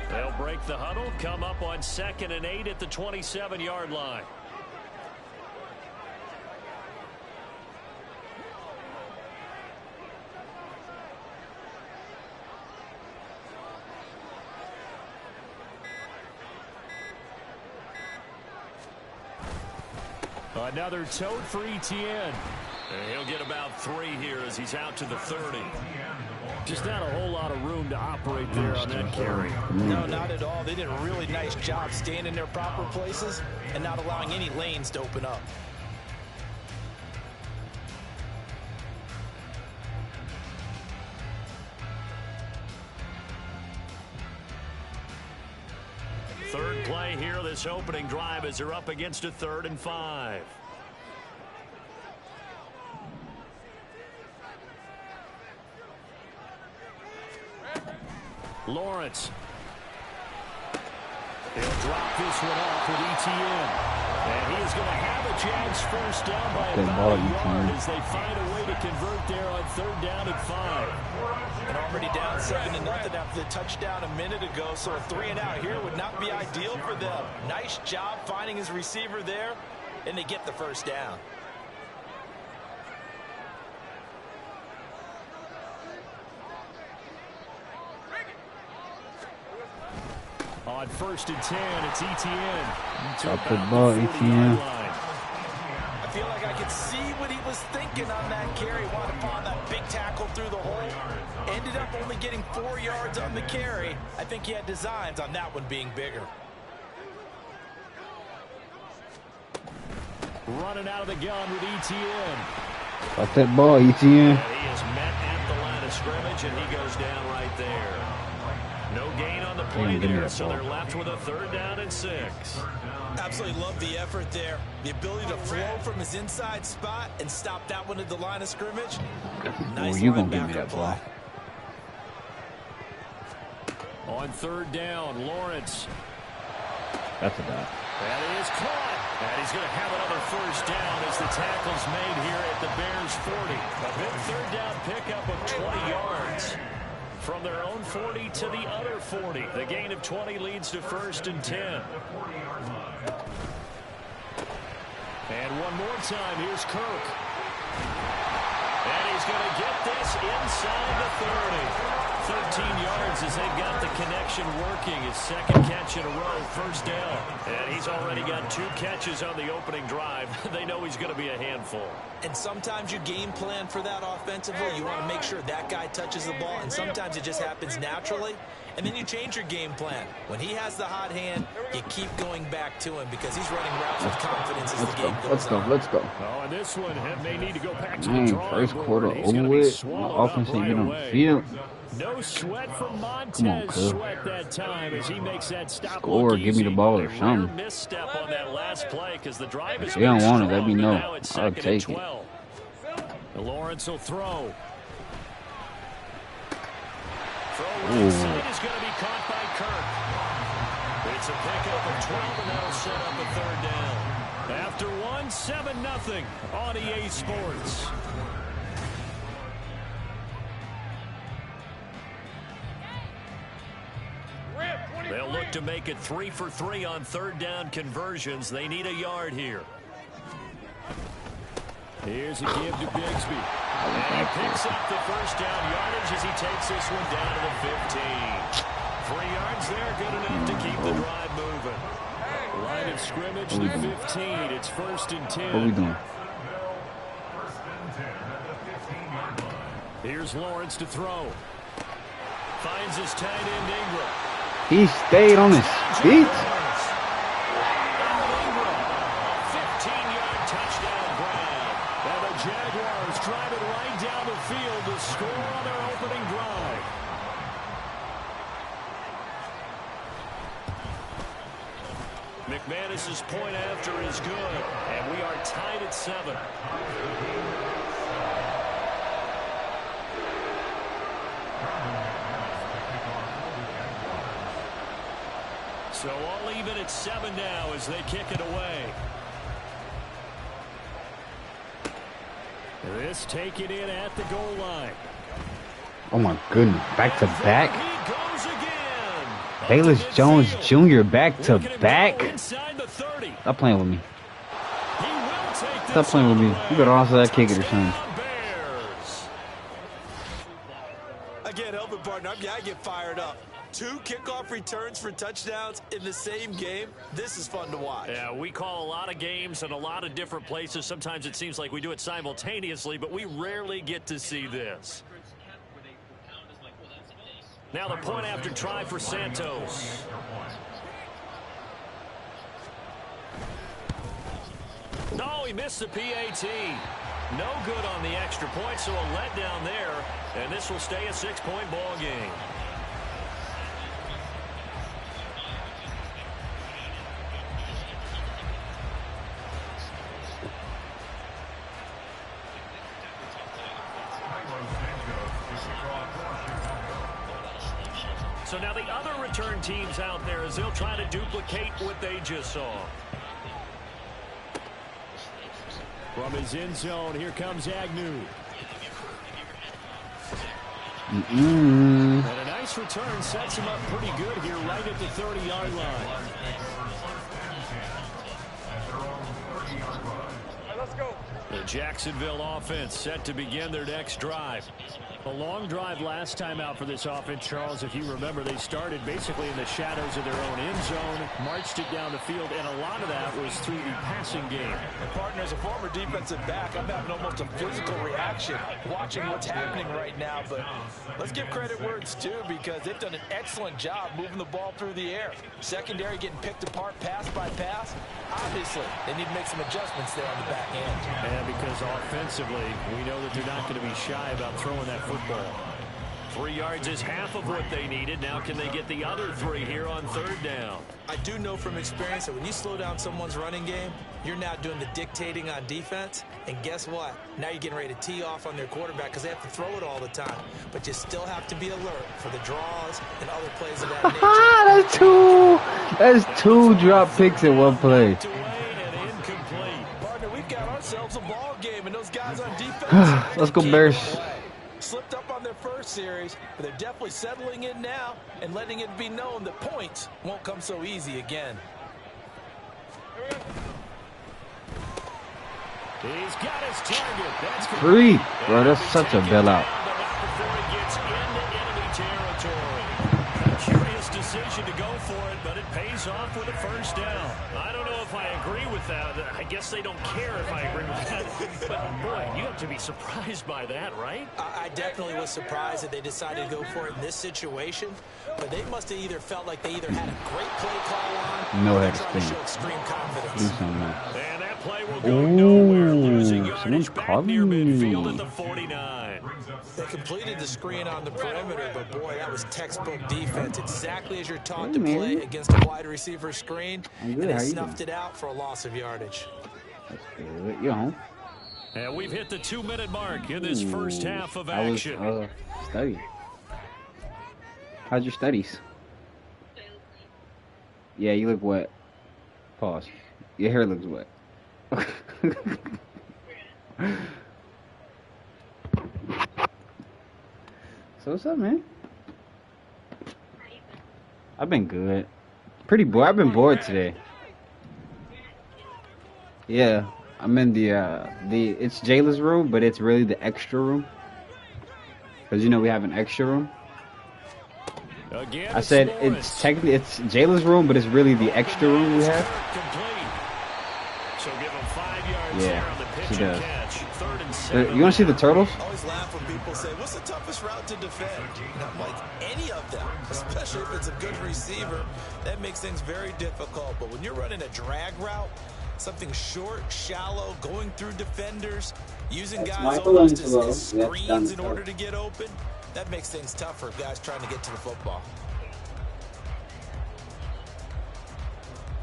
They'll break the huddle, come up on 2nd and 8 at the 27-yard line. Another tote for ETN. And he'll get about 3 here as he's out to the 30. Just not a whole lot of room to operate there on that carry. No, not at all. They did a really nice job staying in their proper places and not allowing any lanes to open up. Third play here, this opening drive, as they're up against a 3rd and 5. Lawrence. He'll drop this one off with ETN. And he is going to have a Jags first down by about a yard as they find a way to convert there on 3rd down and 5. And already down 7-0 after the touchdown a minute ago, so a 3-and-out here would not be ideal for them. Nice job finding his receiver there, and they get the first down. On 1st and 10, it's ETN. Drop the ball, ETN. I feel like I could see what he was thinking on that carry. Wanted to find that big tackle through the hole. Ended up only getting 4 yards on the carry. I think he had designs on that one being bigger. Running out of the gun with ETN. Drop that ball, ETN. And he is met at the line of scrimmage, and he goes down right there. No gain on the play there, so they're left with a 3rd down and 6. Absolutely love the effort there. The ability to flow from his inside spot and stop that one at the line of scrimmage. Nice you gonna give me that ball. On 3rd down, Lawrence. That's a dot. That is caught. And he's going to have another first down as the tackle's made here at the Bears 40. A big 3rd down pickup of 20 yards. From their own 40 to the other 40. The gain of 20 leads to 1st and 10. And one more time, here's Kirk. And he's going to get this inside the 30. 13 yards as they've got the connection working. His 2nd catch in a row, 1st down. And he's already got 2 catches on the opening drive. They know he's going to be a handful. And sometimes you game plan for that offensively. You want to make sure that guy touches the ball, and sometimes it just happens naturally. And then you change your game plan. When he has the hot hand, you keep going back to him because he's running routes with confidence as the game goes on. Let's go. Oh, and this one may need to go back to the drawing 1st quarter over with. My offense ain't been on the field. No sweat from Montez Sweat that time as he makes that stop. Score, give me the ball or something. Misstep on that last play because the drive is. If they don't want it, let me know. I'll take it. Lawrence will throw. Right side is going to be caught by Kirk. It's a pickup of 12, and that'll set up a 3rd down. After one, 7-0 on EA Sports. They'll look to make it 3 for 3 on third down conversions. They need a yard here. Here's a give to Bigsby. And he picks up the first down yardage as he takes this one down to the 15. 3 yards there, good enough to keep the drive moving. Line of scrimmage, the 15. It's 1st and 10. What are we doing? Here's Lawrence to throw. Finds his tight end Ingram. He stayed on his feet. 15-yard touchdown grab. And the Jaguars drive it right down the field to score on their opening drive. McManus's point after is good, and we are tied at 7. So all even at 7 now as they kick it away. This taken in at the goal line. Oh my goodness, back to back. He goes again. Bayless Jones Jr. back to back. Inside the 30. Stop playing with me. He will take Stop playing with me. You better answer that kicker or something. Bears. I can't help it, partner. I get fired up. 2 kickoff returns for touchdowns in the same game. This is fun to watch. Yeah, we call a lot of games in a lot of different places. Sometimes it seems like we do it simultaneously, but we rarely get to see this. Now the point after try for Santos. No, he missed the PAT. No good on the extra point, so a letdown there. And this will stay a 6-point ball game. So now the other return teams out there as they'll try to duplicate what they just saw. From his end zone, here comes Agnew. And a nice return sets him up pretty good here right at the 30-yard line. Let's go. The Jacksonville offense set to begin their next drive. A long drive last time out for this offense, Charles. If you remember, they started basically in the shadows of their own end zone, marched it down the field, and a lot of that was through the passing game. And partner, as a former defensive back, I'm having almost a physical reaction watching what's happening right now. But let's give credit where it's due because they've done an excellent job moving the ball through the air. Secondary getting picked apart pass by pass. Obviously, they need to make some adjustments there on the back end. And because offensively, we know that they're not going to be shy about throwing that football. 3 yards is half of what they needed. Now can they get the other 3 here on third down? I do know from experience that when you slow down someone's running game, you're now doing the dictating on defense. And guess what? Now you're getting ready to tee off on their quarterback because they have to throw it all the time. But you still have to be alert for the draws and other plays of that nature. That's two drop picks in one play. Partner, we've got ourselves a ball game, and those guys on defense. Let's go Bears. Slipped up on their first series, but they're definitely settling in now and letting it be known that points won't come so easy again. He's got his target. That's Free. Bro, that's such a bailout. Before he gets into enemy territory. A curious decision to go for it, but it pays off with a first down. I don't know if I agree with that. I guess they don't care if I agree with that. But, boy, you have to be surprised by that, right? I definitely was surprised that they decided to go for it in this situation, but they must have either felt like they either had a great play call on No or head trying to spin. show extreme confidence. Do something. And that play will go nowhere, losing someone's yardage back calling near me. midfield at the 49. They completed the screen on the perimeter, but boy, that was textbook defense. Exactly as you're taught to man. play against a wide receiver screen, I'm and good. they How you snuffed it out for a loss of yardage. That's good. You home? And we've hit the 2-minute mark in this first half of action. I was studying. How's your studies? Yeah, you look wet. Pause. Your hair looks wet. So what's up, man? I've been good. Pretty bored. I've been bored today. Yeah, I'm in the it's Jayla's room, but it's really the extra room. Cause you know we have an extra room. Again, I said Lawrence. it's technically it's Jayla's room, but it's really the extra room we have. Complete. So give him 5 yards Yeah, there on the pitch she and does. catch. 3rd and 7. You want to see the turtles? I always laugh when people say, what's the toughest route to defend? And I'm like, any of them, especially if it's a good receiver. That makes things very difficult. But when you're running a drag route, something short, shallow, going through defenders, using guys almost as screens in order to get open, that makes things tough for guys trying to get to the football.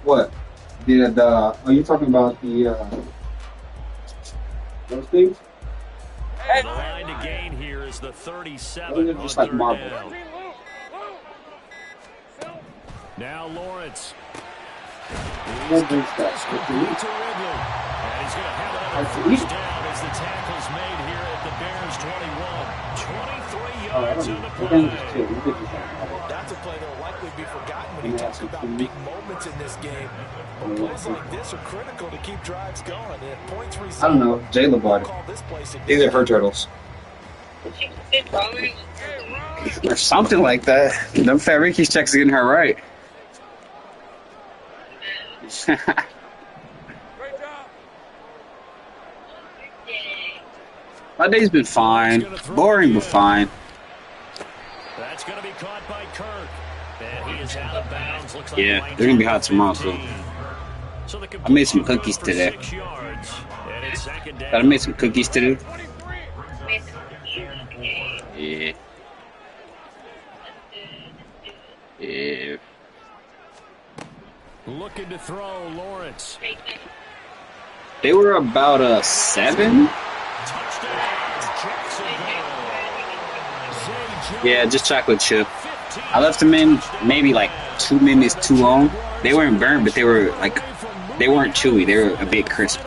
What? Are you talking about the those things? The line to gain here is the 37 Those are on just like 3rd marbles. down. Now Lawrence. What brings that? This could be to Ridley. And he's going to have another first down as the tackle's made here at the Bears 21. 23 yards on the play. That's a play that will likely be forgotten when you talk about big moments in this game. But plays like this are critical to keep drives going. And at points I don't know. Jayla bought it. call this place a These are her turtles. Or something like that. Them Fat Ricky's checks are getting her right. My day's been fine. Boring, but fine. That's going to be caught by Kirk. And he is out of bounds. Looks like Yeah, line they're gonna be down hot tomorrow, so. So the I made some completion cookies for today. 6 yards. And it's 2nd down. I made some cookies today. Yeah. Yeah. Looking to throw Lawrence. They were about 7. Yeah, just chocolate chip. I left them in maybe like 2 minutes too long. They weren't burnt, but they were like, they weren't chewy. They were a bit crisp.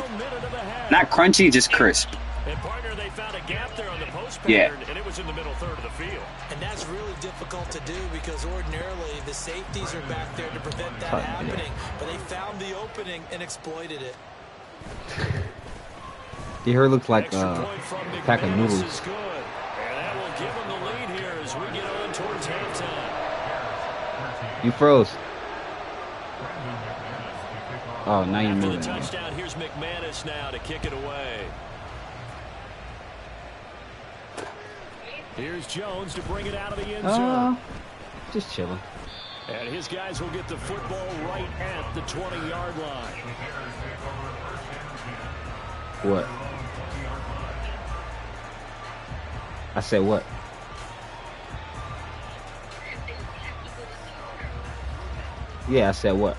Not crunchy, just crisp. And partner, they found a gap there on the post Yeah. pattern, and it was in the middle third of the field. And that's really difficult to do because ordinarily the safeties are back there to prevent that happening. But they found the opening and exploited it. Yeah, her looks like Extra a point from pack of McManus noodles. is good. And that will give them the lead here as we get on towards halftime. You froze. Oh, now you're After the moving. touchdown, here's McManus now to kick it away. Here's Jones to bring it out of the end zone. Just chilling. And his guys will get the football right at the 20-yard line. What? I said what? Yeah, I said what?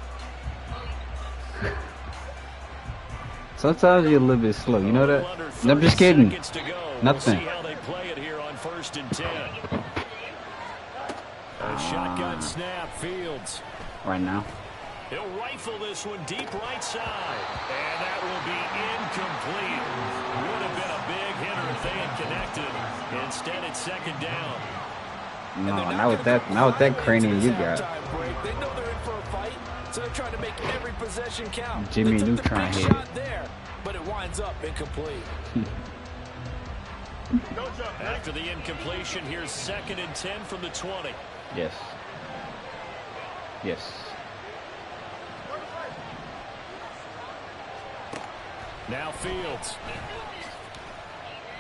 Sometimes you're a little bit slow. You know that? No, I'm just kidding. Nothing. We'll see how they play it here on 1st and 10. A shotgun snap, Fields. Right now. He'll rifle this one deep right side. And that will be incomplete. Would have been a big hitter if they had connected. Instead, it's 2nd down. No, not with that cranium you got. They know they're in for a fight, so they're trying to make every possession count. Jimmy They took the Neutron big hit. shot there, but it winds up incomplete. After the incompletion, here's 2nd and 10 from the 20. Yes. Yes. Now Fields.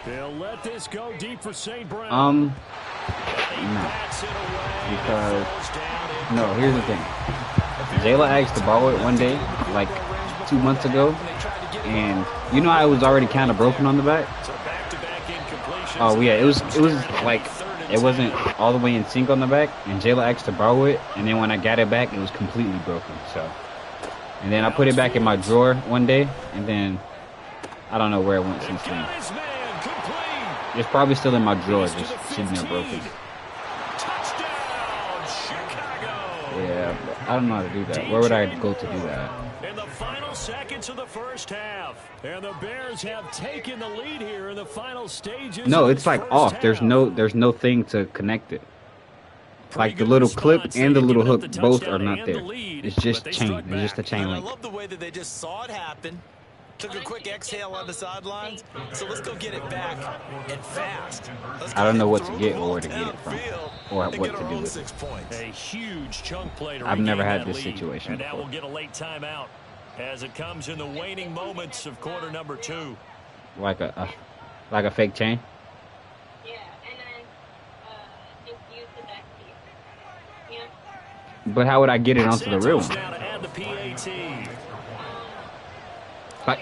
They'll let this go deep for St. Brown. No. Because no, here's the thing. Jayla asked to borrow it one day, like 2 months ago, and you know I was already kind of broken on the back. Oh yeah, it was like it wasn't all the way in sync on the back, and Jayla asked to borrow it, and then when I got it back, it was completely broken. So, and then I put it back in my drawer one day, and then I don't know where it went since then. It's probably still in my drawer, just sitting there broken. Yeah, but I don't know how to do that. Where would I go to do that? In the final seconds of the first half, and the Bears have taken the lead here in the final stages. No, of it's the like first off. half. There's no thing to connect it. Like the little clip and the little hook, both are not there. It's just chain. It's just a chain link. I love the way that they just saw it happen. Took a quick exhale on the sidelines. So let's go get it back and fast. I don't know what to get or where to get it from, or what to do with it. A huge chunk play to I've never regain had that this lead. situation And now before. we'll get a late timeout as it comes in the waning moments of quarter number 2. Like a fake chain. Yeah, and then just use the back piece. Yeah. But how would I get it onto the real Santos one? now to add the PAT. But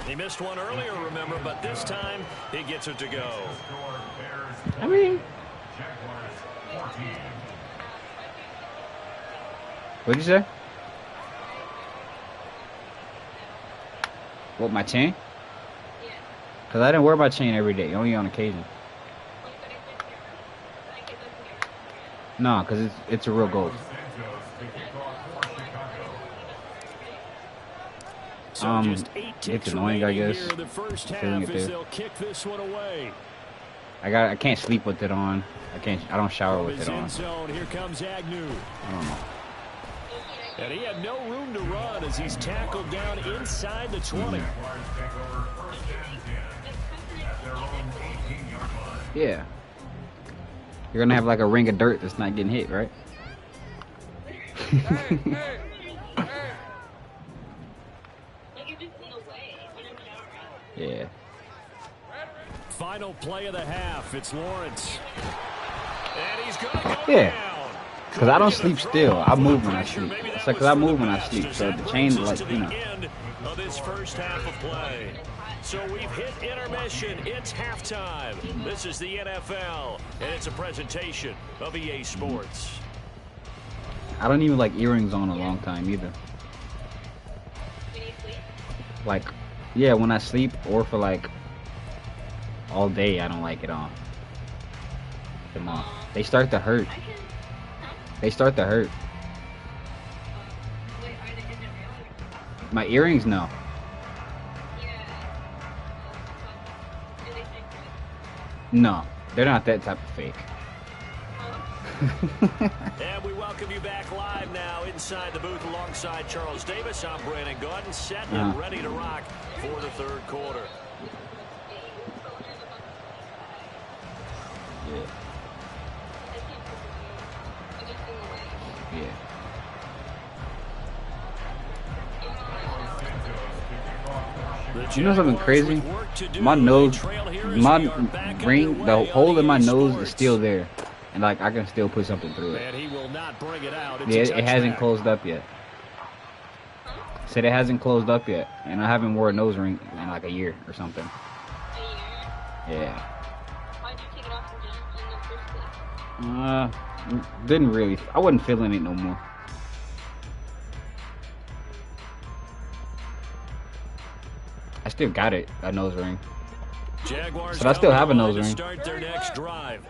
He missed one earlier, remember, but this time he gets it to go. I mean, what'd you say? What, my chain? Because I didn't wear my chain every day, only on occasion. No, because it's a real gold. So just 8 it's ticks annoying, I remaining guess. here in the first Feeling half it as there. they'll kick this one away. I can't sleep with it on. I don't shower with His it on. end zone, here comes Agnew. I don't know. And he had no room to run as he's tackled down inside the 20. Yeah. You're gonna have like a ring of dirt that's not getting hit, right? Yeah. Final play of the half. It's Lawrence. And he's going to go Yeah. down. Because I don't sleep still. I move when I sleep. It's like because I move when I sleep. So the chain, like, you know. End of this first half of play. So we've hit intermission. It's halftime. This is the NFL, and it's a presentation of EA Sports. I don't even like earrings on a long time either. Like, yeah, when I sleep or for like all day, I don't like it on. Come on. They start to hurt. They start to hurt. My earrings, no. No, they're not that type of fake. And we welcome you back live now inside the booth alongside Charles Davis. I'm Brandon Gordon, set and ready to rock for the third quarter. Yeah. Yeah. You know something crazy? My nose, my ring, the hole in my nose is still there. And like I can still put something through it. And he will not bring it out. Yeah, it hasn't closed up yet. Said it hasn't closed up yet. And I haven't worn a nose ring in like a year or something. Yeah. Why'd you take it off in the first place? Didn't really. I wasn't feeling it no more. I still got it, a nose ring. Jaguars But I still have a nose to ring. start their next drive.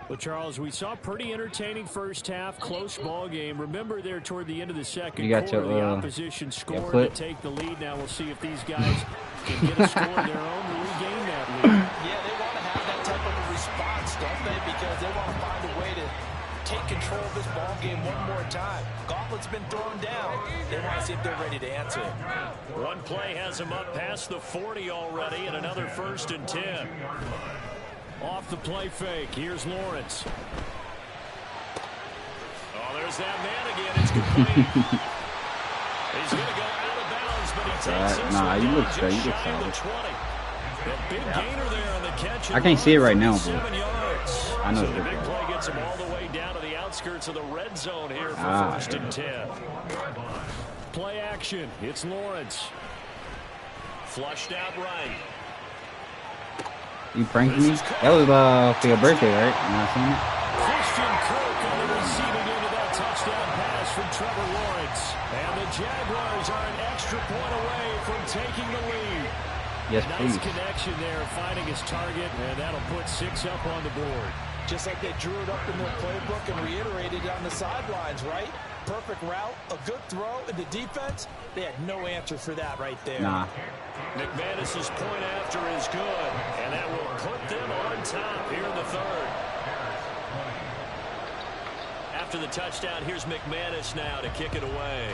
Well, Charles, we saw a pretty entertaining first half, close ball game. Remember there toward the end of the second You got quarter, your, the opposition scored to clip? take the lead. Now we'll see if these guys can get a score of their own to regain that lead. Yeah, they want to have that type of a response, don't they? Because they want to find a way to take control of this ball game one more time. Gauntlet's been thrown down. They want to see if they're ready to answer it. One play has them up past the 40 already, and another 1st and 10. Off the play fake. Here's Lawrence. Oh, there's that man again. It's complete. He's going to go out of bounds, but he takes this Nah, one you down look just straight. You look shy of the solid. 20. A big gainer there on the catch. I can't see it right now, but 7 yards. I know So it's the big different. play gets him all the way down to the outskirts of the red zone here for 1st and 10. Play action. It's Lawrence. Flushed out right. You pranked me? That was for your birthday, right? You not seen it? Christian Kirk on the receiving end of that touchdown pass from Trevor Lawrence. And the Jaguars are an extra point away from taking the lead. Yes, Nice please. connection there, finding his target, and that'll put 6 up on the board. Just like they drew it up in their playbook and reiterated it on the sidelines, right? Perfect route, a good throw, and the defense, they had no answer for that right there. Nah. McManus's point after is good, and that will put them on top here in the third. after the touchdown. Here's McManus now to kick it away.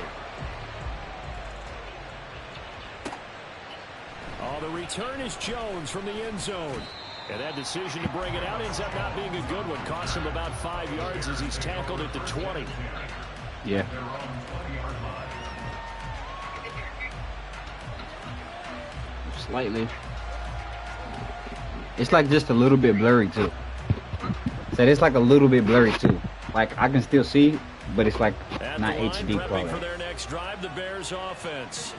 Oh, the return is Jones from the end zone. And that decision to bring it out ends up not being a good one. Costs him about 5 yards as he's tackled at the 20. Yeah. Slightly. It's like just a little bit blurry too. So it's like a little bit blurry too. Like I can still see, but it's like not HD quality. For their next drive, the Bears offense.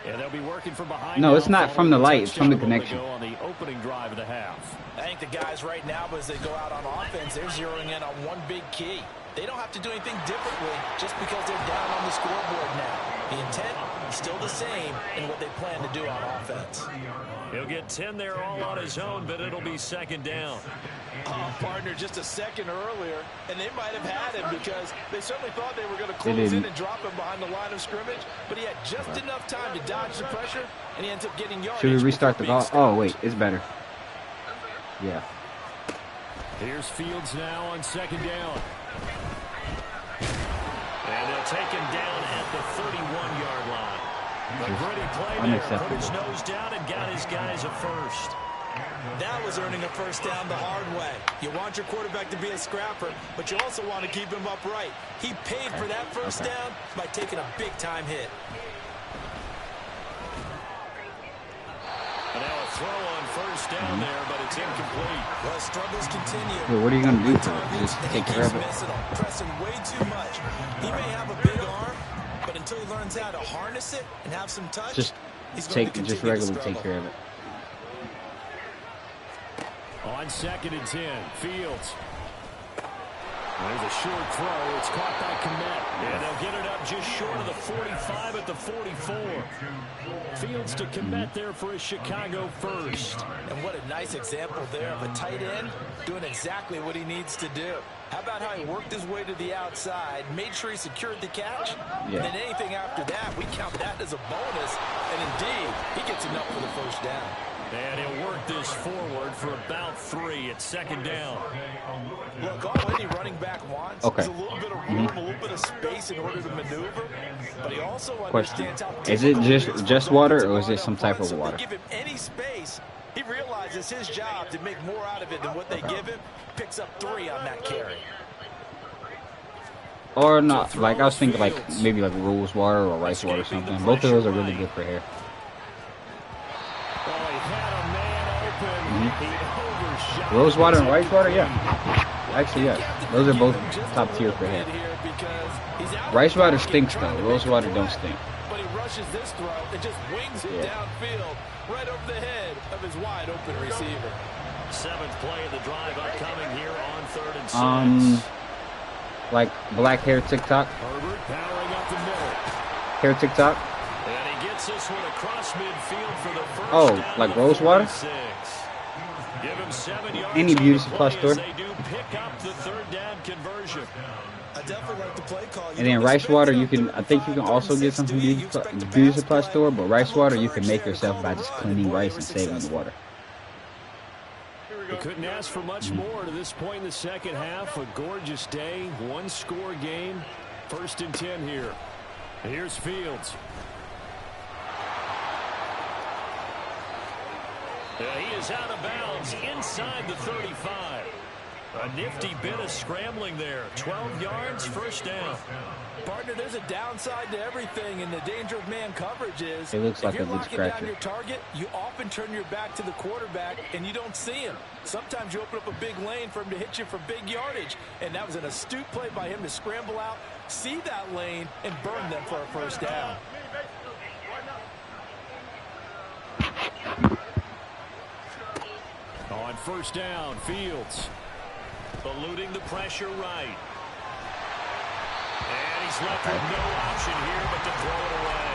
And they'll be working from behind. No, it's not from the light, it's from the connection. On the opening drive of the half. I think the guys right now, as they go out on offense, they're zeroing in on one big key. They don't have to do anything differently just because they're down on the scoreboard now. The intent is still the same in what they plan to do on offense. He'll get 10 there all on his own, but it'll be second down. Partner, just a second earlier, and they might have had him because they certainly thought they were going to close in and drop him behind the line of scrimmage, but he had just enough time to dodge the pressure, and he ends up getting yardage. Should we restart the call? Oh, wait, it's better. Yeah. Here's Fields now on second down. And they'll take him down at the 31-yard line. A gritty play there, put his nose down and got his guys a first. That was earning a first down the hard way. You want your quarterback to be a scrapper, but you also want to keep him upright. He paid for that first down by taking a big-time hit. And now a throw on first down there, but it's incomplete. Well, struggles continue. Well, what are you going to do for it? Just take care of it? Pressing way too much. He may have a big arm, but until he learns how to harness it and have some touch, just regularly take care of it. On second and 10, Fields. There's a short throw. It's caught by Kmet. And they'll get it up just short of the 45 at the 44. Fields to Kmet there for a Chicago first. And what a nice example there of a tight end doing exactly what he needs to do. How about how he worked his way to the outside, made sure he secured the catch, and then anything after that, we count that as a bonus. And indeed, he gets enough for the first down. And he'll work this forward for about 3 at second down. Look, all any running back wants is a little bit of room, a little bit of space in order to maneuver. But he also understands how is it just water or is it some type of water? Give him any space. He realizes his job to make more out of it than what they give him. Picks up 3 on that carry. Or not, like I was thinking like maybe like rose water or rice water or something. Both of those are really good for hair. Rose water and rice water, yeah. Actually, yeah. Those are both top tier for hair. Rice water stinks though. Rose water don't stink. But he rushes this throw and just wings it downfield, right over the head of his wide open receiver. 7th play of the drive upcoming here on 3rd and 6. Like black hair TikTok. Herbert powering up the middle. Hair TikTok. And he gets this one across midfield for the first down. Like rose water? Give him 7 yards. Any beauty supply store. They do pick up the 3rd down conversion. I definitely like the play call. And then rice water, you can. I think you can also get some from the beauty supply store, but rice water you can make yourself by just cleaning rice and saving the water. We couldn't ask for much more to this point in the second half. A gorgeous day, 1-score game. 1st and 10 here. Here's Fields. He is out of bounds inside the 35. A nifty bit of scrambling there. 12 yards, first down. Partner, there's a downside to everything, and the danger of man coverage is it looks like if you're a good locking down scratcher. your target, you often turn your back to the quarterback, and you don't see him. Sometimes you open up a big lane for him to hit you for big yardage, and that was an astute play by him to scramble out, see that lane, and burn them for a first down. On first down, Fields eluding the pressure right. And he's left with no option here but to throw it away.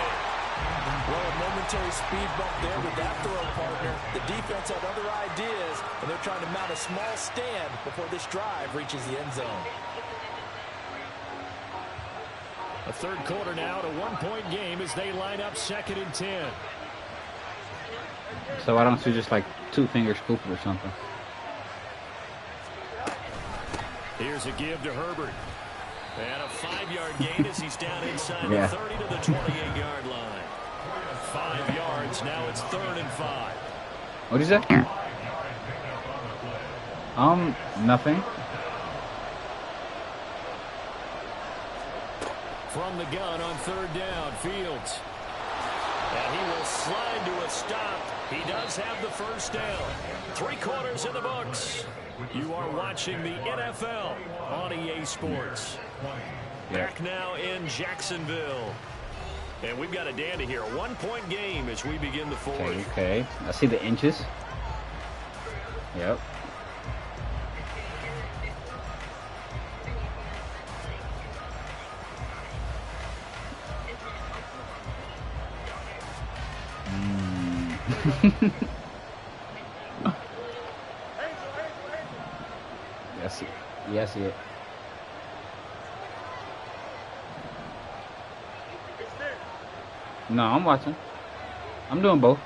Well, a momentary speed bump there with that throw, partner. The defense had other ideas, and they're trying to mount a small stand before this drive reaches the end zone. A 3rd quarter now, to 1-point game as they line up 2nd and 10. So why don't you just like 2-finger scoop it or something? Here's a give to Herbert. And a 5-yard gain as he's down inside the 30 to the 28-yard line. 5 yards. Now it's 3rd and 5. What is that? Nothing. From the gun on 3rd down, Fields. And he will slide to a stop. He does have the first down. 3 quarters in the books. You are watching the NFL on EA Sports. Back now in Jacksonville. And we've got a dandy here. A 1-point game as we begin the 4th. Okay. I see the inches. Yep. Yes, yes, yeah. No, I'm watching. I'm doing both.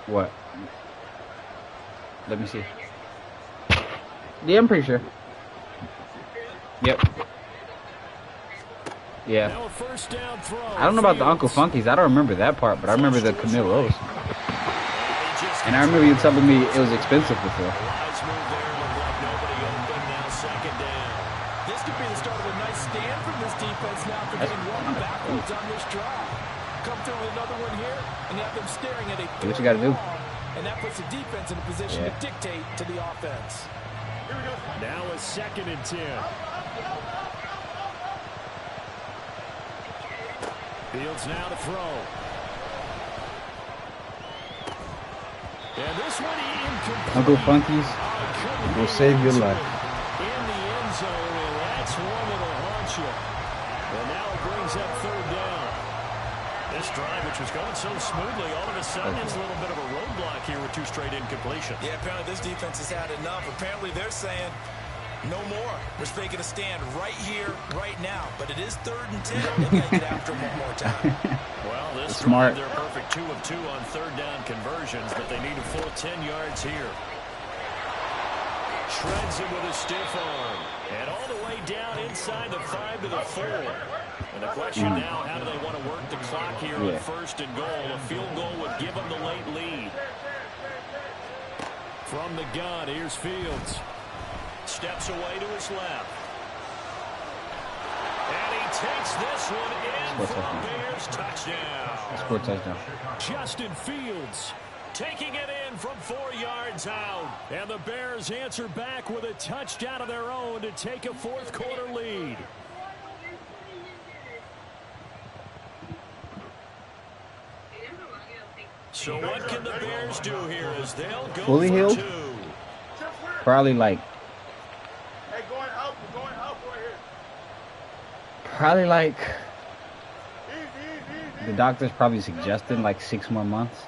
What? Let me see. Yeah, I'm pretty sure. Yep. Yeah. I don't know about the Uncle Funkies. I don't remember that part, but I remember the Camille Rose. And I remember you telling me it was expensive before. This could be the start of a nice stand from this defense now for getting one backwards on this drive. Come through with another one here, and you have them staring at a Do what you got to do. And that puts the defense in a position to dictate to the offense. Now a 2nd and 10. Fields now to throw. And this one incomplete. Uncle Funkies will save your life. In the end zone, and that's one that'll haunt you. And now it brings up 3rd down. This drive, which was going so smoothly, all of a sudden it's a little bit of a roadblock here with 2 straight incompletions. Yeah, apparently this defense has had enough. Apparently they're saying no more. We're making a stand right here, right now. But it is 3rd and 10. They got to get after him one more time. Well, this smart. They're perfect 2 of 2 on 3rd down conversions, but they need a full 10 yards here. Shreds him with a stiff arm. And all the way down inside the 5 to the 4. And the question now, how do they want to work the clock here on 1st and goal? A field goal would give them the late lead. From the gun, here's Fields. Steps away to his left. And he takes this one in for a Bears touchdown. Score touchdown. Justin Fields taking it in from 4 yards out. And the Bears answer back with a touchdown of their own to take a 4th quarter lead. So what can the Bears do here as they'll go fully for healed? 2? Probably like. Probably like. The doctor's probably suggesting like 6 more months.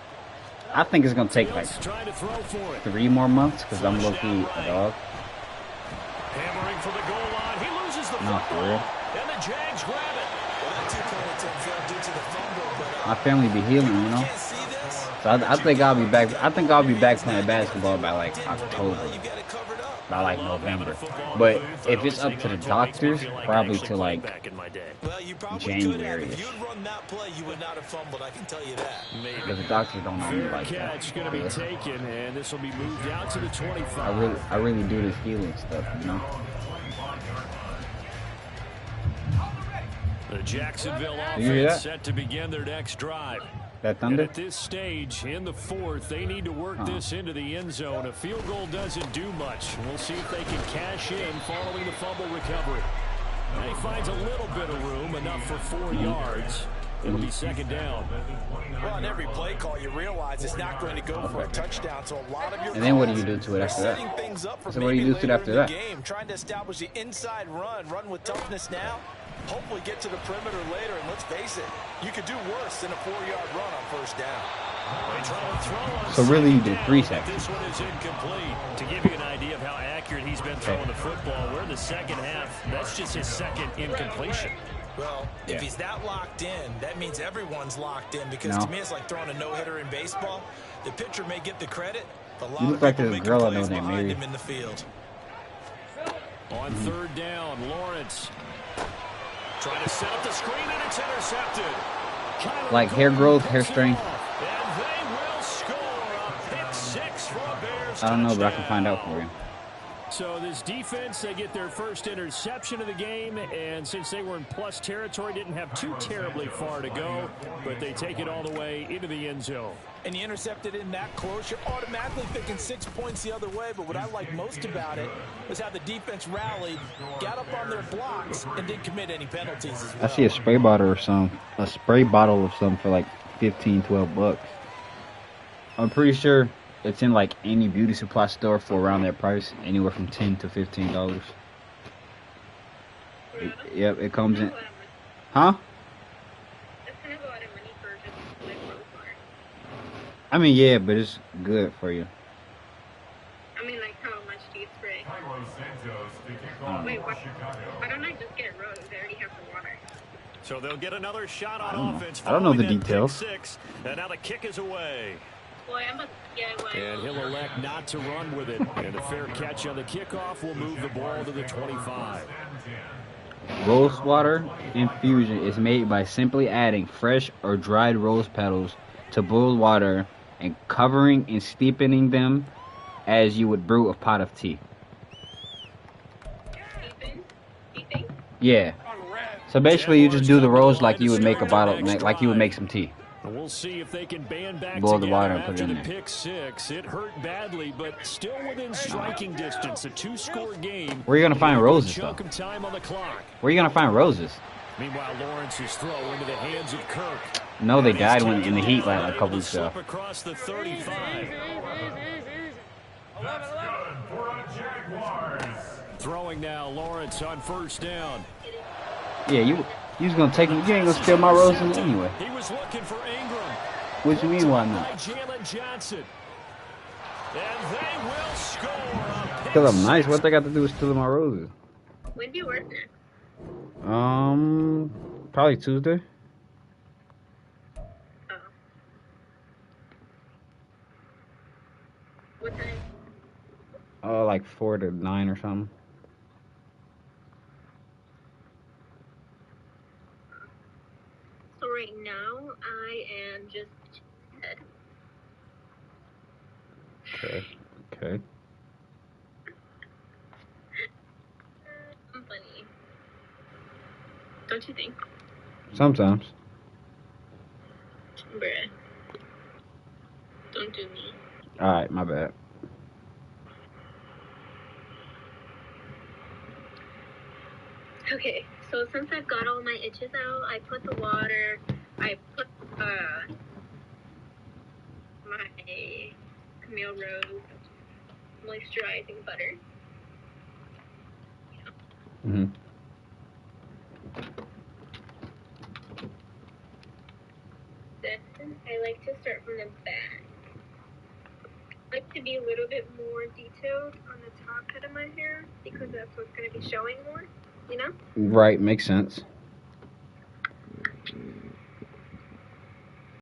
I think it's gonna take like 3 more months because I'm low-key a dog. Hammering for the goal line. He loses the Not for real. And the Jags grab it. Well, that 2-point attempt failed due to the fumble, but My family be healing, you know. So I think I'll be back. I think I'll be back playing basketball by like October, by like November. But if it's up to the doctors, probably to like January. Because the doctors don't know me like that. Going to be taken, and this will be moved out to the 25. I really do this healing stuff, you know. The Jacksonville offense set to begin their next drive. That thunder? And at this stage, in the 4th, they need to work this into the end zone. A field goal doesn't do much. We'll see if they can cash in following the fumble recovery. And he finds a little bit of room, enough for 4 yards. It'll be 2nd down. Well, on every play call, you realize it's not going to go for a touchdown. So a lot of your and then what do you do to it after that? So what do you do to it after that? Trying to establish the inside run with toughness now. Hopefully get to the perimeter later, and let's face it, you could do worse than a 4-yard run on 1st down. So really you did 3 seconds. This one is incomplete. To give you an idea of how accurate he's been throwing the football, we're in the 2nd half. That's just his 2nd incompletion. Well, if he's that locked in, that means everyone's locked in because to me it's like throwing a no-hitter in baseball. The pitcher may get the credit, but a lot of people making plays behind him in the field. On third down, Lawrence trying to set up the screen, and it's intercepted. Like hair growth, hair strength. And they will score a pick six for a Bears I don't know, but I touchdown. can find out for you. So this defense, they get their first interception of the game, and since they were in plus territory, didn't have too terribly far to go, but they take it all the way into the end zone. And you intercepted in that close, you're automatically thinking 6 points the other way, but what I like most about it was how the defense rallied, got up on their blocks, and didn't commit any penalties as well. I see a spray bottle or something for like 15, 12 bucks. I'm pretty sure it's in like any beauty supply store for around that price, anywhere from $10 to $15. Yep, it comes in. Huh? I mean, yeah, but it's good for you. I mean, like, how much do you spray? Wait, why don't I just get Rose? I already have the water. So they'll get another shot on offense. I don't know the following that details. pick six, and now the kick is away. Boy, I'm a And he'll elect not to run with it. And a fair catch on the kickoff will move the ball to the 25. Rose water infusion is made by simply adding fresh or dried rose petals to boiled water and covering and steepening them as you would brew a pot of tea. Yeah. So basically, you just do the rose like you would make a bottle, like you would make some tea. We'll see if they can band back Boil the water and put after it in the there. pick six. It hurt badly, but still within striking distance. A two-score game. Where are you gonna find roses, Chunk though? of time on the clock. Where are you gonna find roses? Meanwhile, Lawrence's throw into the hands of Kirk. No, they died when in the heat like a couple weeks ago. Slip across the 35. That's good for a Jaguars. Throwing now, Lawrence on first down. Yeah, you was gonna take them. You ain't gonna steal my roses anyway. He was looking for Ingram. What you mean, why By not? Jalen Johnson. And they will score a pick Because I'm nice. six. What they got to do with stealing my roses? When do you work next? Probably Tuesday. Oh. What time? Like 4 to 9 or something. So right now, I am just dead. Okay. I'm funny. Don't you think? Sometimes. Bruh. Don't do me. Alright, my bad. Okay, so since I've got all my itches out, I put the water, I put my Camille Rose moisturizing butter. Mm-hmm. Then I like to start from the back. I like to be a little bit more detailed on the top head of my hair because that's what's going to be showing more, you know? Right, makes sense.